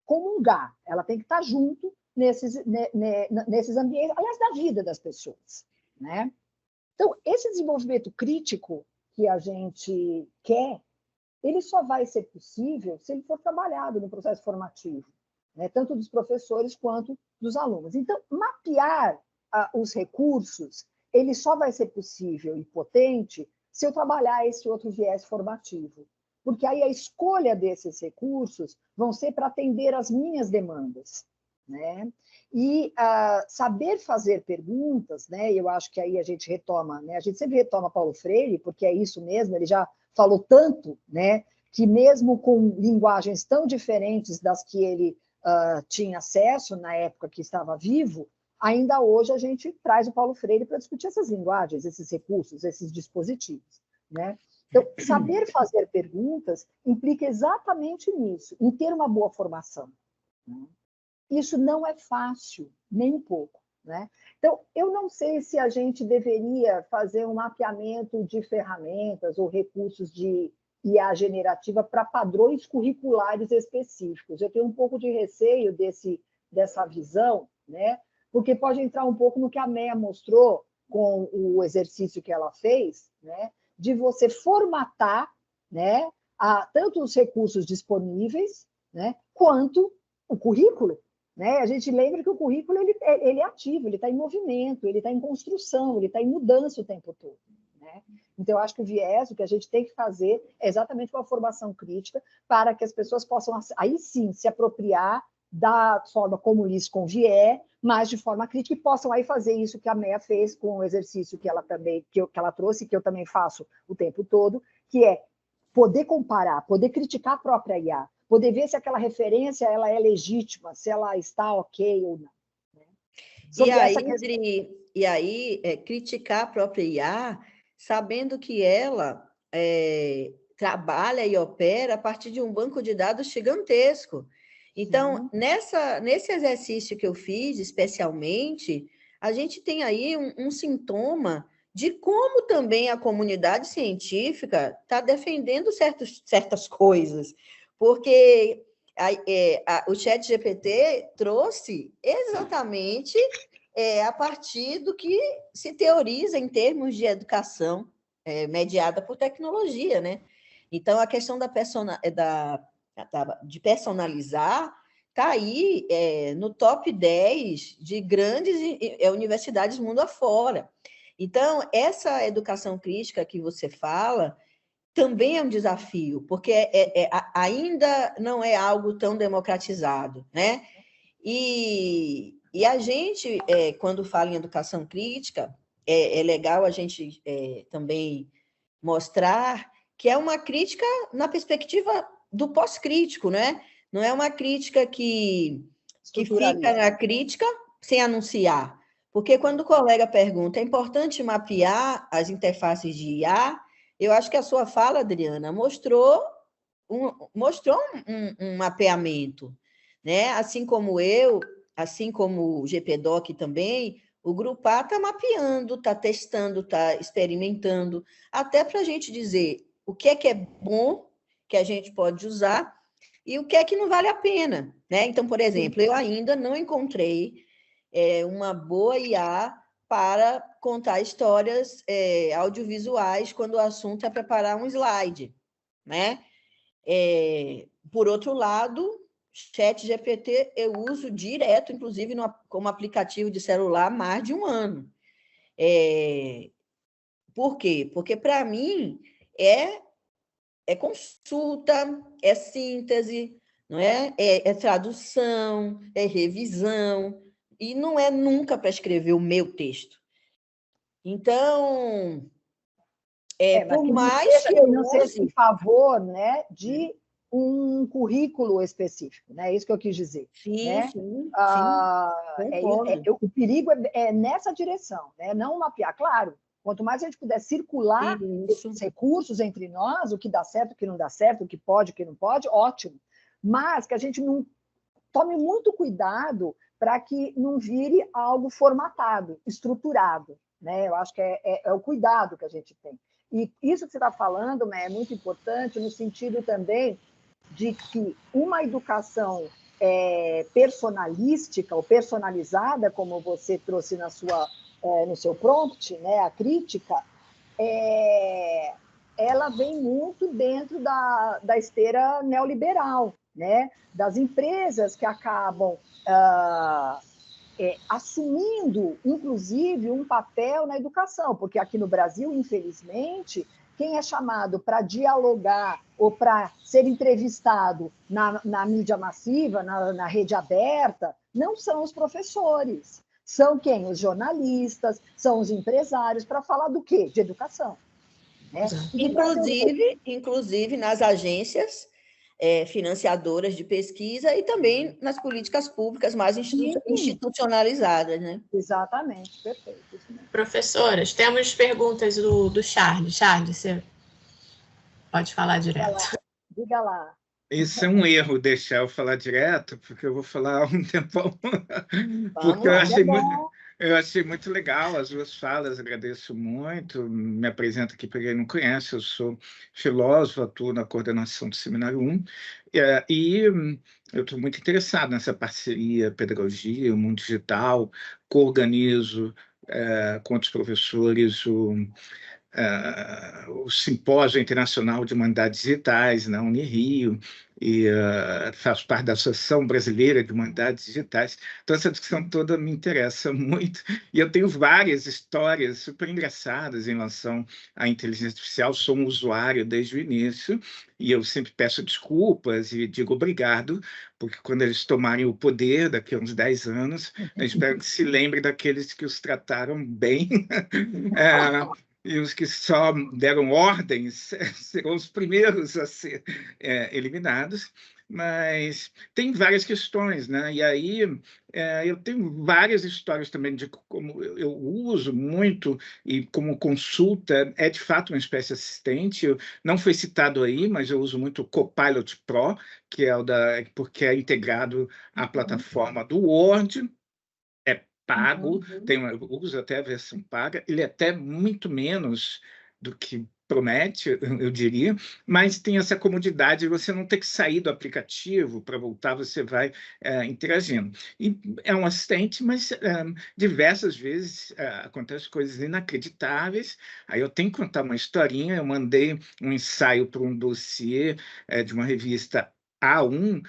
Speaker 2: comungar, ela tem que estar junto nesses ambientes, aliás, da vida das pessoas, né? Então, esse desenvolvimento crítico que a gente quer, ele só vai ser possível se ele for trabalhado no processo formativo, né? Tanto dos professores quanto dos alunos. Então, mapear os recursos, ele só vai ser possível e potente se eu trabalhar esse outro viés formativo. Porque aí a escolha desses recursos vão ser para atender às minhas demandas, né? E saber fazer perguntas, né? Eu acho que aí a gente retoma, né? A gente sempre retoma Paulo Freire, porque é isso mesmo, ele já falou tanto, né? Que mesmo com linguagens tão diferentes das que ele tinha acesso na época que estava vivo, ainda hoje a gente traz o Paulo Freire para discutir essas linguagens, esses recursos, esses dispositivos, né? Então, saber fazer perguntas implica exatamente nisso, em ter uma boa formação, né? Isso não é fácil, nem um pouco, né? Então, eu não sei se a gente deveria fazer um mapeamento de ferramentas ou recursos de IA generativa para padrões curriculares específicos. Eu tenho um pouco de receio dessa visão, né? Porque pode entrar um pouco no que a Meia mostrou com o exercício que ela fez, né? De você formatar, né? Tanto os recursos disponíveis, né? Quanto o currículo. Né? A gente lembra que o currículo ele é ativo, ele está em movimento, ele está em construção, ele está em mudança o tempo todo. Né? Então, eu acho que o viés, o que a gente tem que fazer é exatamente uma formação crítica para que as pessoas possam, aí sim, se apropriar da forma como lhes convier, mas de forma crítica, e possam aí fazer isso que a Meia fez com o exercício que ela também que ela trouxe, que eu também faço o tempo todo, que é poder comparar, poder criticar a própria IA, poder ver se aquela referência ela é legítima, se ela está ok ou não. Né?
Speaker 3: E aí, criticar a própria IA, sabendo que ela trabalha e opera a partir de um banco de dados gigantesco. Então, nesse exercício que eu fiz, especialmente, a gente tem aí um sintoma de como também a comunidade científica está defendendo certas coisas, porque o ChatGPT trouxe exatamente a partir do que se teoriza em termos de educação mediada por tecnologia, né? Então, a questão de personalizar está aí no top 10 de grandes universidades mundo afora. Então, essa educação crítica que você fala também é um desafio, porque ainda não é algo tão democratizado, né? E a gente, quando fala em educação crítica, é legal a gente também mostrar que é uma crítica na perspectiva do pós-crítico, né? Não é uma crítica que fica na crítica sem anunciar. Porque quando o colega pergunta, é importante mapear as interfaces de IA, eu acho que a sua fala, Adriana, mostrou um mapeamento, né? Assim como o GPDoc também, o Grupo A está mapeando, está testando, está experimentando, até para a gente dizer o que é bom, que a gente pode usar, e o que é que não vale a pena, né? Então, por exemplo, eu ainda não encontrei uma boa IA para contar histórias audiovisuais quando o assunto é preparar um slide, né? Por outro lado, ChatGPT eu uso direto, inclusive como aplicativo de celular, há mais de um ano. Por quê? Porque, para mim, é consulta, é síntese, não é? É tradução, é revisão, e não é nunca para escrever o meu texto. Então, por mais que eu
Speaker 2: não seja em favor, né, de um currículo específico, né? É isso que eu quis dizer.
Speaker 3: Sim,
Speaker 2: né?
Speaker 3: sim.
Speaker 2: O perigo é nessa direção, né? Não mapear. Claro, quanto mais a gente puder circular esses recursos entre nós, o que dá certo, o que não dá certo, o que pode, o que não pode, ótimo. Mas que a gente não tome muito cuidado para que não vire algo formatado, estruturado, né? Eu acho que é o cuidado que a gente tem. E isso que você está falando, né, é muito importante no sentido também de que uma educação personalística ou personalizada, como você trouxe no seu prompt, né, a crítica, ela vem muito dentro da esteira neoliberal, né, das empresas que acabam assumindo, inclusive, um papel na educação, porque aqui no Brasil, infelizmente, quem é chamado para dialogar ou para ser entrevistado na mídia massiva, na rede aberta, não são os professores. São quem? Os jornalistas, são os empresários, para falar do quê? De educação. Né?
Speaker 3: Inclusive nas agências financiadoras de pesquisa e também nas políticas públicas mais institucionalizadas, né?
Speaker 2: Exatamente, perfeito.
Speaker 1: Professoras, temos perguntas do Charles. Charles, você pode falar direto.
Speaker 2: Diga lá.
Speaker 4: Isso é um erro deixar eu falar direto, porque eu vou falar um tempão. Porque eu achei muito legal as duas falas, agradeço muito. Me apresento aqui para quem não conhece, eu sou filósofo, atuo na coordenação do Seminário 1, e eu estou muito interessado nessa parceria, pedagogia, o mundo digital, coorganizo com outros professores o Simpósio Internacional de Humanidades Digitais na Unirio, e faço parte da Associação Brasileira de Humanidades Digitais. Então, essa discussão toda me interessa muito, e eu tenho várias histórias super engraçadas em relação à inteligência artificial. Sou um usuário desde o início, e eu sempre peço desculpas e digo obrigado, porque quando eles tomarem o poder, daqui a uns 10 anos, eu espero que se lembrem daqueles que os trataram bem, e os que só deram ordens serão os primeiros a ser eliminados. Mas tem várias questões, né? E aí eu tenho várias histórias também de como eu uso muito, e como consulta, é de fato uma espécie de assistente. Não foi citado aí, mas eu uso muito o Copilot Pro, que porque é integrado à plataforma do Word, pago, uso até a versão paga, ele é até muito menos do que promete, eu diria, mas tem essa comodidade de você não ter que sair do aplicativo para voltar, você vai interagindo. E é um assistente, mas diversas vezes acontecem coisas inacreditáveis. Aí eu tenho que contar uma historinha. Eu mandei um ensaio para um dossiê de uma revista A1,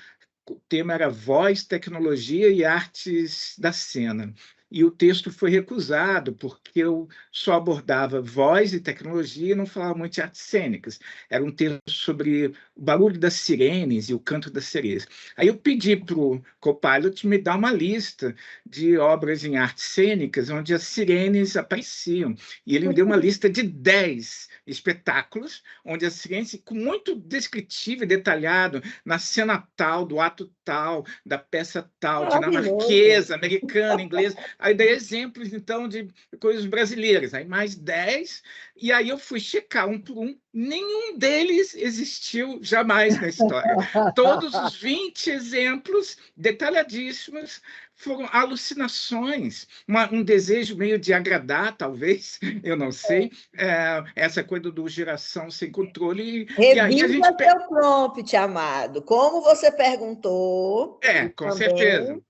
Speaker 4: o tema era Voz, Tecnologia e Artes da Cena. E o texto foi recusado, porque eu só abordava voz e tecnologia e não falava muito de artes cênicas. Era um texto sobre o barulho das sirenes e o canto das sereias. Aí eu pedi para o Copilot me dar uma lista de obras em artes cênicas onde as sirenes apareciam. E ele me deu uma lista de 10 espetáculos, onde as sirenes, com muito descritivo e detalhado, na cena tal, do ato tal, da peça tal, dinamarquesa, americana, inglesa. Aí dei exemplos, então, de coisas brasileiras. Aí mais 10, e aí eu fui checar um por um. Nenhum deles existiu jamais na história. Todos os 20 exemplos, detalhadíssimos, foram alucinações, um desejo meio de agradar, talvez, eu não sei, essa coisa do geração sem controle. E aí a gente...
Speaker 3: seu prompt, amado. Como você perguntou...
Speaker 4: com
Speaker 3: também,
Speaker 4: certeza.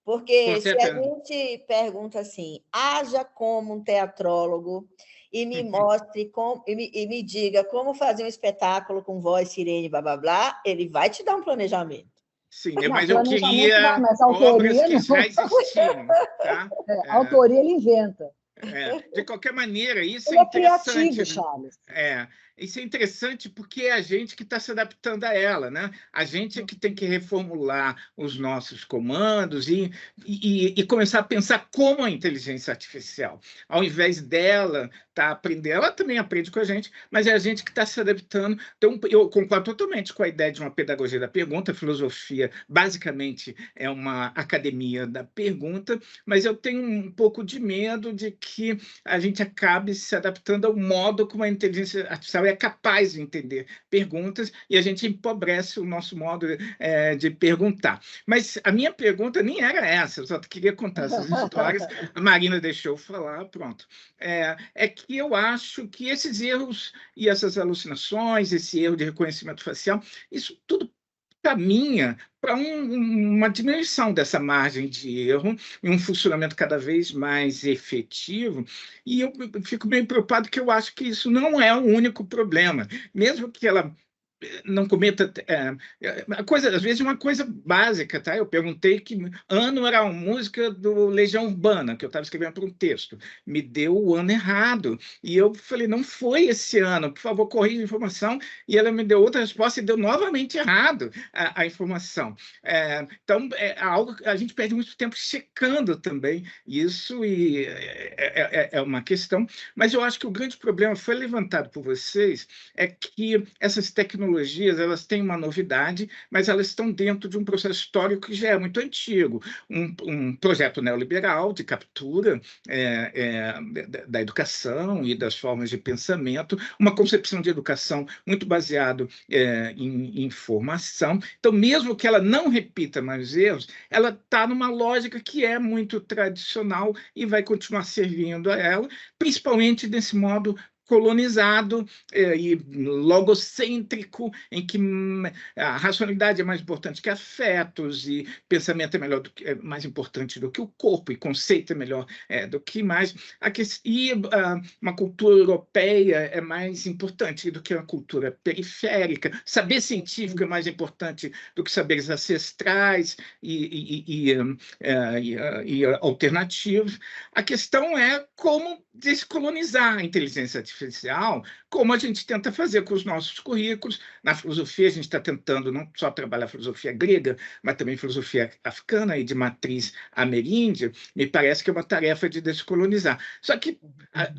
Speaker 3: Porque se a gente pergunta assim, haja como um teatrólogo e me mostre, e me diga como fazer um espetáculo com voz, sirene, blá, blá, blá, ele vai te dar um planejamento.
Speaker 4: Sim, mas eu queria obras que já existiam. Tá?
Speaker 2: Autoria ele inventa.
Speaker 4: De qualquer maneira, isso
Speaker 2: ele
Speaker 4: é interessante.
Speaker 2: Criativo, Charles.
Speaker 4: Isso é interessante porque é a gente que está se adaptando a ela, né? A gente é que tem que reformular os nossos comandos e começar a pensar como a inteligência artificial. Ao invés dela estar aprendendo, ela também aprende com a gente, mas é a gente que está se adaptando. Então, eu concordo totalmente com a ideia de uma pedagogia da pergunta. A filosofia, basicamente, é uma academia da pergunta, mas eu tenho um pouco de medo de que a gente acabe se adaptando ao modo como a inteligência artificial é capaz de entender perguntas e a gente empobrece o nosso modo de perguntar. Mas a minha pergunta nem era essa, eu só queria contar essas histórias. A Marina deixou eu falar, pronto. É que eu acho que esses erros e essas alucinações, esse erro de reconhecimento facial, isso tudo caminha para uma diminuição dessa margem de erro e um funcionamento cada vez mais efetivo. E eu fico bem preocupado que eu acho que isso não é o único problema. Mesmo que ela não cometa... às vezes, uma coisa básica, tá? Eu perguntei que ano era a música do Legião Urbana, que eu estava escrevendo para um texto. Me deu o ano errado. E eu falei, não foi esse ano, por favor, corrija a informação. E ela me deu outra resposta e deu novamente errado a informação. Então, algo a gente perde muito tempo checando também isso, e é uma questão. Mas eu acho que o grande problema foi levantado por vocês, é que essas tecnologias elas têm uma novidade, mas elas estão dentro de um processo histórico que já é muito antigo. Um projeto neoliberal de captura da educação e das formas de pensamento, uma concepção de educação muito baseado em informação. Então, mesmo que ela não repita mais erros, ela está numa lógica que é muito tradicional e vai continuar servindo a ela, principalmente desse modo colonizado e logocêntrico, em que a racionalidade é mais importante que afetos, e pensamento é mais importante do que o corpo, e conceito é melhor do que mais. Uma cultura europeia é mais importante do que uma cultura periférica. Saber científico é mais importante do que saberes ancestrais e alternativos. A questão é como descolonizar a inteligência artificial, como a gente tenta fazer com os nossos currículos. Na filosofia, a gente está tentando não só trabalhar a filosofia grega, mas também filosofia africana e de matriz ameríndia. Me parece que é uma tarefa de descolonizar. Só que,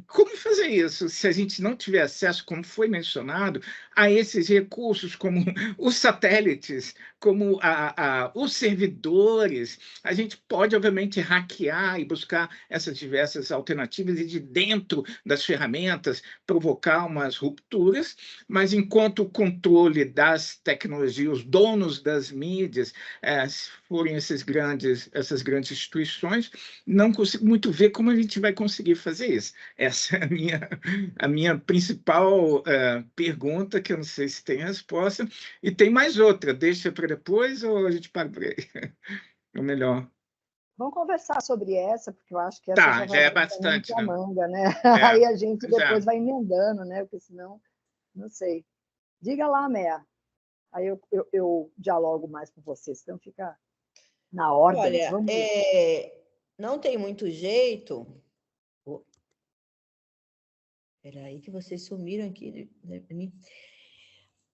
Speaker 4: como fazer isso se a gente não tiver acesso, como foi mencionado, a esses recursos, como os satélites, como os servidores? A gente pode, obviamente, hackear e buscar essas diversas alternativas e, de dentro das ferramentas, provocar umas rupturas, mas enquanto o controle das tecnologias, os donos das mídias, se forem essas grandes instituições, não consigo muito ver como a gente vai conseguir fazer isso. Essa é a minha principal pergunta, que eu não sei se tem resposta. E tem mais outra, deixa para depois ou a gente para por aí? É melhor.
Speaker 2: Vamos conversar sobre essa, porque eu acho que essa
Speaker 4: já é bastante,
Speaker 2: a manga, né?
Speaker 4: É,
Speaker 2: aí a gente depois vai emendando, né? Porque senão, não sei. Diga lá, Mea. Aí eu dialogo mais com vocês, então fica na ordem.
Speaker 3: Olha,
Speaker 2: Vamos ver.
Speaker 3: não tem muito jeito. Espera aí que vocês sumiram aqui.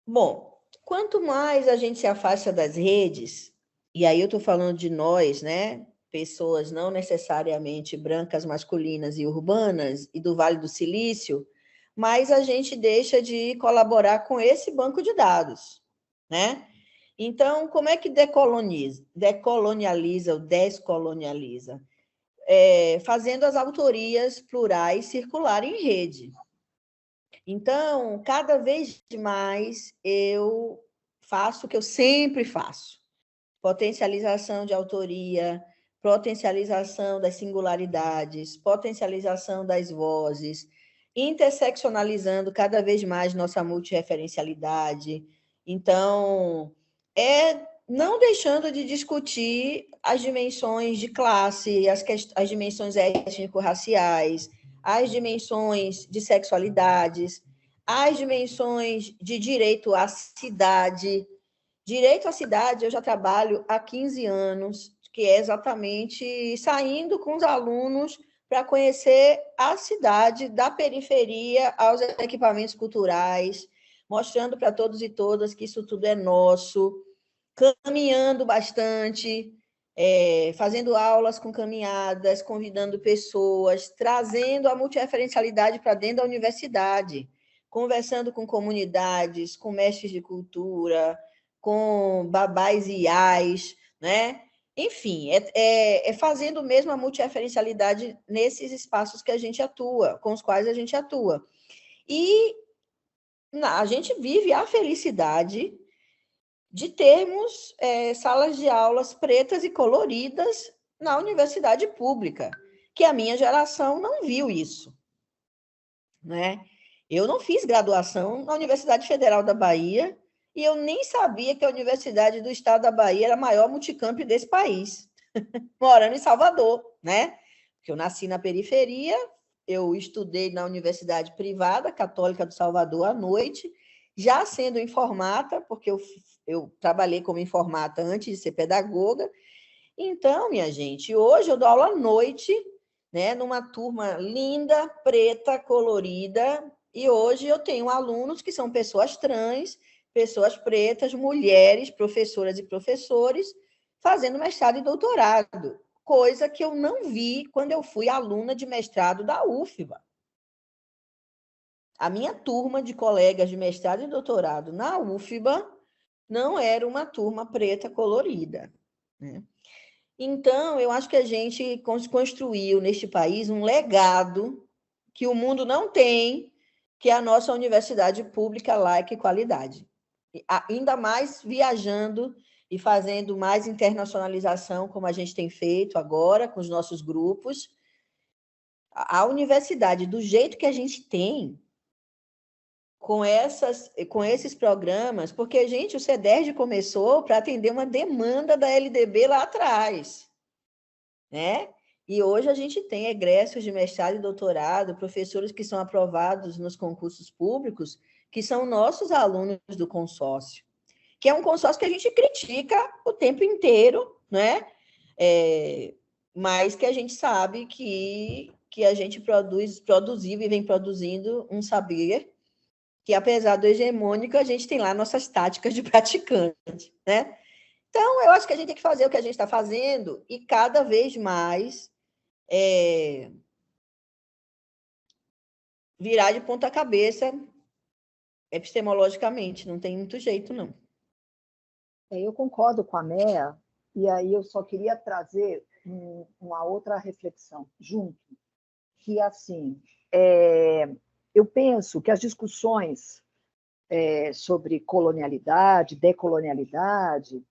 Speaker 3: Bom, quanto mais a gente se afasta das redes, e aí eu estou falando de nós, né? Pessoas não necessariamente brancas, masculinas e urbanas, e do Vale do Silício, mais a gente deixa de colaborar com esse banco de dados, né? Então, como é que decolonializa ou descolonializa? Fazendo as autorias plurais circularem em rede. Então, cada vez mais eu faço o que eu sempre faço: potencialização de autoria, potencialização das singularidades, potencialização das vozes, interseccionalizando cada vez mais nossa multirreferencialidade. Então, não deixando de discutir as dimensões de classe, as dimensões étnico-raciais, as dimensões de sexualidades, as dimensões de direito à cidade. Direito à cidade, eu já trabalho há 15 anos, que é exatamente saindo com os alunos para conhecer a cidade, da periferia aos equipamentos culturais, mostrando para todos e todas que isso tudo é nosso, caminhando bastante, fazendo aulas com caminhadas, convidando pessoas, trazendo a multirreferencialidade para dentro da universidade, conversando com comunidades, com mestres de cultura, com babás e iais, né? Enfim, fazendo mesmo a multirreferencialidade nesses espaços que a gente atua, com os quais a gente atua. E a gente vive a felicidade de termos salas de aulas pretas e coloridas na universidade pública, que a minha geração não viu isso, né? Eu não fiz graduação na Universidade Federal da Bahia e eu nem sabia que a Universidade do Estado da Bahia era a maior multicamp desse país, morando em Salvador, né? Porque eu nasci na periferia, eu estudei na Universidade Privada Católica do Salvador à noite, já sendo informata, porque eu trabalhei como informata antes de ser pedagoga. Então, minha gente, hoje eu dou aula à noite, né, numa turma linda, preta, colorida, e hoje eu tenho alunos que são pessoas trans, pessoas pretas, mulheres, professoras e professores, fazendo mestrado e doutorado, coisa que eu não vi quando eu fui aluna de mestrado da UFBA. A minha turma de colegas de mestrado e doutorado na UFBA não era uma turma preta colorida, né? Então, eu acho que a gente construiu neste país um legado que o mundo não tem, que é a nossa universidade pública, laica e qualidade. Ainda mais viajando e fazendo mais internacionalização, como a gente tem feito agora com os nossos grupos. A universidade, do jeito que a gente tem, com esses programas, porque, gente, o CEDERJ começou para atender uma demanda da LDB lá atrás, né? E hoje a gente tem egressos de mestrado e doutorado, professores que são aprovados nos concursos públicos, que são nossos alunos do consórcio, que é um consórcio que a gente critica o tempo inteiro, né? Mas que a gente sabe que a gente produziu e vem produzindo um saber que, apesar do hegemônico, a gente tem lá nossas táticas de praticante, né? Então, eu acho que a gente tem que fazer o que a gente está fazendo e cada vez mais virar de ponta cabeça epistemologicamente, não tem muito jeito, não.
Speaker 2: Eu concordo com a Mea, e aí eu só queria trazer uma outra reflexão junto, que, assim, eu penso que as discussões sobre colonialidade, decolonialidade,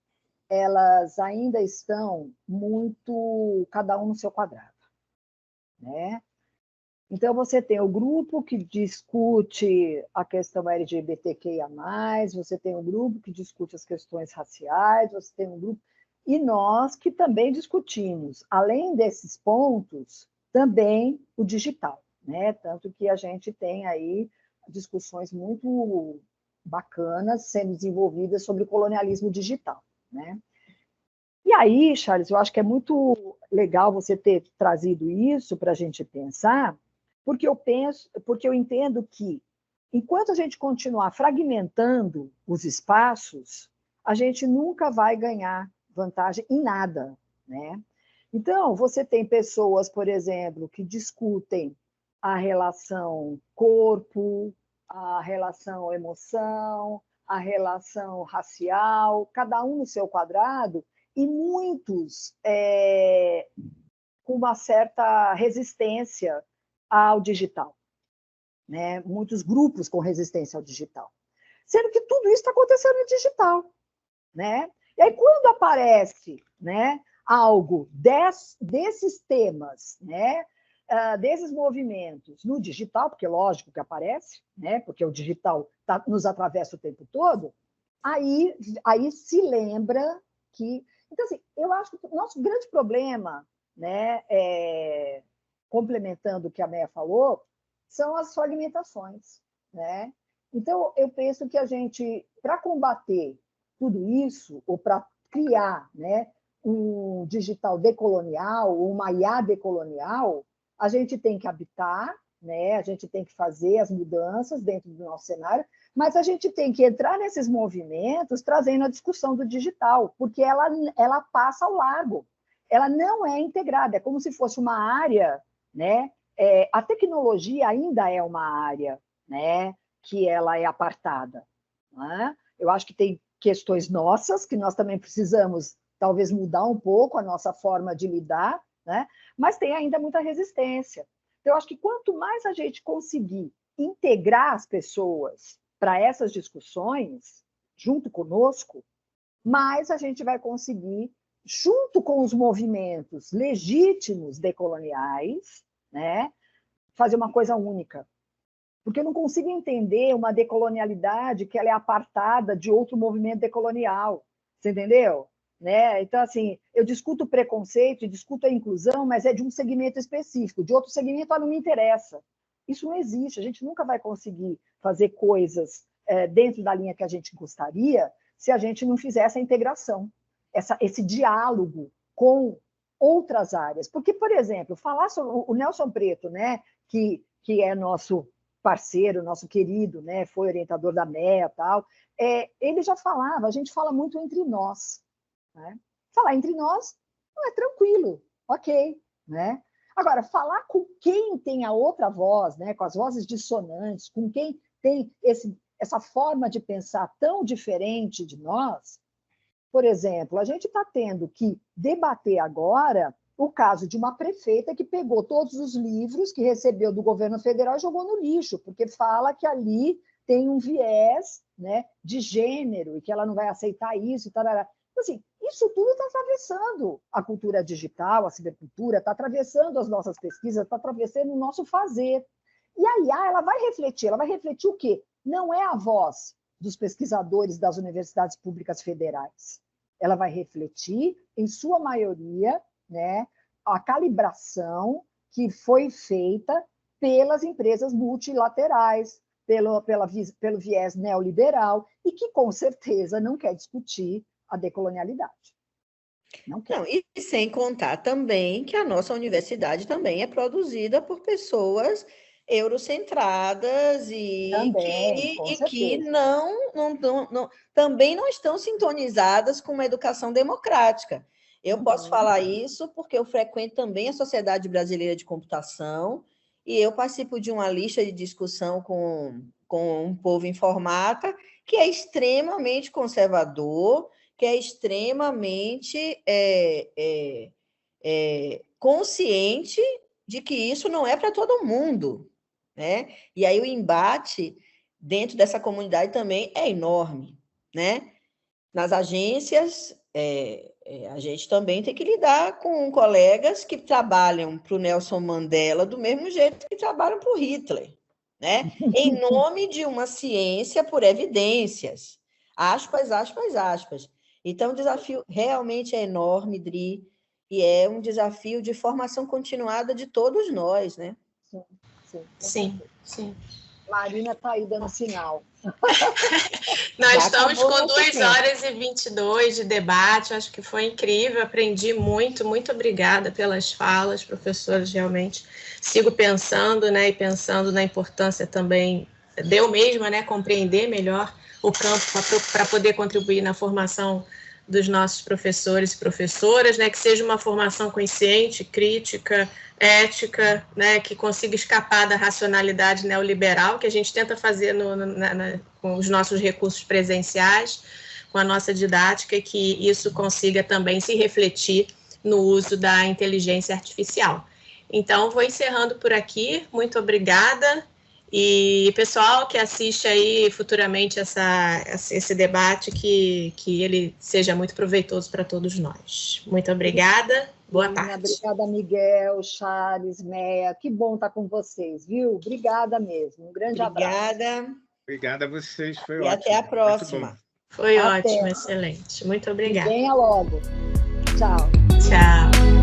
Speaker 2: elas ainda estão muito, cada um no seu quadrado, né? Então, você tem o grupo que discute a questão LGBTQIA+, você tem um grupo que discute as questões raciais, você tem um grupo... E nós que também discutimos, além desses pontos, também o digital, né? Tanto que a gente tem aí discussões muito bacanas sendo desenvolvidas sobre o colonialismo digital, né? E aí, Charles, eu acho que é muito legal você ter trazido isso para a gente pensar, porque eu entendo que enquanto a gente continuar fragmentando os espaços, a gente nunca vai ganhar vantagem em nada, né? Então, você tem pessoas, por exemplo, que discutem a relação corpo, a relação emoção, a relação racial, cada um no seu quadrado, e muitos com uma certa resistência ao digital, né? Muitos grupos com resistência ao digital. Sendo que tudo isso está acontecendo no digital, né? E aí, quando aparece, né, algo desses temas, né, desses movimentos no digital, porque lógico que aparece, né, porque o digital nos atravessa o tempo todo, aí se lembra que... Então, assim, eu acho que o nosso grande problema, né, complementando o que a Meia falou, são as fragmentações, né? Então, eu penso que a gente, para combater tudo isso, ou para criar, né, um digital decolonial, uma IA decolonial, a gente tem que habitar, né, a gente tem que fazer as mudanças dentro do nosso cenário, mas a gente tem que entrar nesses movimentos trazendo a discussão do digital, porque ela passa ao largo, ela não é integrada, é como se fosse uma área, né? A tecnologia ainda é uma área, né, que ela é apartada, né? Eu acho que tem questões nossas, que nós também precisamos, talvez, mudar um pouco a nossa forma de lidar, né? Mas tem ainda muita resistência. Então, eu acho que quanto mais a gente conseguir integrar as pessoas para essas discussões, junto conosco, mais a gente vai conseguir, junto com os movimentos legítimos decoloniais, né, fazer uma coisa única. Porque eu não consigo entender uma decolonialidade que ela é apartada de outro movimento decolonial. Você entendeu? Né? Então, assim, eu discuto o preconceito, discuto a inclusão, mas é de um segmento específico. De outro segmento, ela não me interessa. Isso não existe. A gente nunca vai conseguir fazer coisas dentro da linha que a gente gostaria se a gente não fizer essa integração, esse diálogo com outras áreas. Porque, por exemplo, falar sobre o Nelson Preto, né, que é nosso parceiro, nosso querido, né, foi orientador da MEA e tal, ele já falava, a gente fala muito entre nós, né? Falar entre nós não é tranquilo, ok, né? Agora, falar com quem tem a outra voz, né, com as vozes dissonantes, com quem tem essa forma de pensar tão diferente de nós, por exemplo, a gente está tendo que debater agora o caso de uma prefeita que pegou todos os livros que recebeu do governo federal e jogou no lixo, porque fala que ali tem um viés, né, de gênero e que ela não vai aceitar isso. Tarará. Então, assim, isso tudo está atravessando a cultura digital, a cibercultura, está atravessando as nossas pesquisas, está atravessando o nosso fazer. E a IA, ela vai refletir o quê? Não é a voz dos pesquisadores das universidades públicas federais. Ela vai refletir, em sua maioria, né, a calibração que foi feita pelas empresas multilaterais, pelo viés neoliberal, e que, com certeza, não quer discutir a decolonialidade. Não quer.
Speaker 3: Não, e sem contar também que a nossa universidade também é produzida por pessoas eurocentradas e que também não estão sintonizadas com uma educação democrática. Eu posso falar isso porque eu frequento também a Sociedade Brasileira de Computação e eu participo de uma lista de discussão com um povo informata que é extremamente conservador, que é extremamente consciente de que isso não é para todo mundo, né? E aí o embate dentro dessa comunidade também é enorme, né? Nas agências, a gente também tem que lidar com colegas que trabalham para o Nelson Mandela do mesmo jeito que trabalham para o Hitler, né? Em nome de uma ciência por evidências. Aspas, aspas, aspas. Então, o desafio realmente é enorme, Dri, e é um desafio de formação continuada de todos nós, né?
Speaker 1: Sim, sim.
Speaker 2: Marina está aí dando sinal.
Speaker 1: Nós
Speaker 3: Já
Speaker 1: estamos
Speaker 3: acabou
Speaker 1: com
Speaker 3: nosso
Speaker 1: 2
Speaker 3: tempo.
Speaker 1: horas e 22 de debate, acho que foi incrível, aprendi muito, muito obrigada pelas falas, professores, realmente sigo pensando, né, e pensando na importância também de eu mesma, né, compreender melhor o campo para poder contribuir na formação dos nossos professores e professoras, né, que seja uma formação consciente, crítica, ética, né, que consiga escapar da racionalidade neoliberal que a gente tenta fazer com os nossos recursos presenciais, com a nossa didática, e que isso consiga também se refletir no uso da inteligência artificial. Então, vou encerrando por aqui. Muito obrigada. E, pessoal que assiste aí futuramente esse debate, que ele seja muito proveitoso para todos nós. Muito obrigada. Boa tarde.
Speaker 2: Obrigada, Miguel, Charles, Meia. Que bom estar com vocês, viu? Obrigada mesmo. Um grande abraço.
Speaker 3: Obrigada.
Speaker 4: Obrigado a vocês, foi
Speaker 3: E
Speaker 4: ótimo.
Speaker 3: até a próxima.
Speaker 1: Foi
Speaker 2: Até.
Speaker 1: ótimo, excelente. Muito obrigada.
Speaker 2: Venha logo. Tchau.
Speaker 1: Tchau.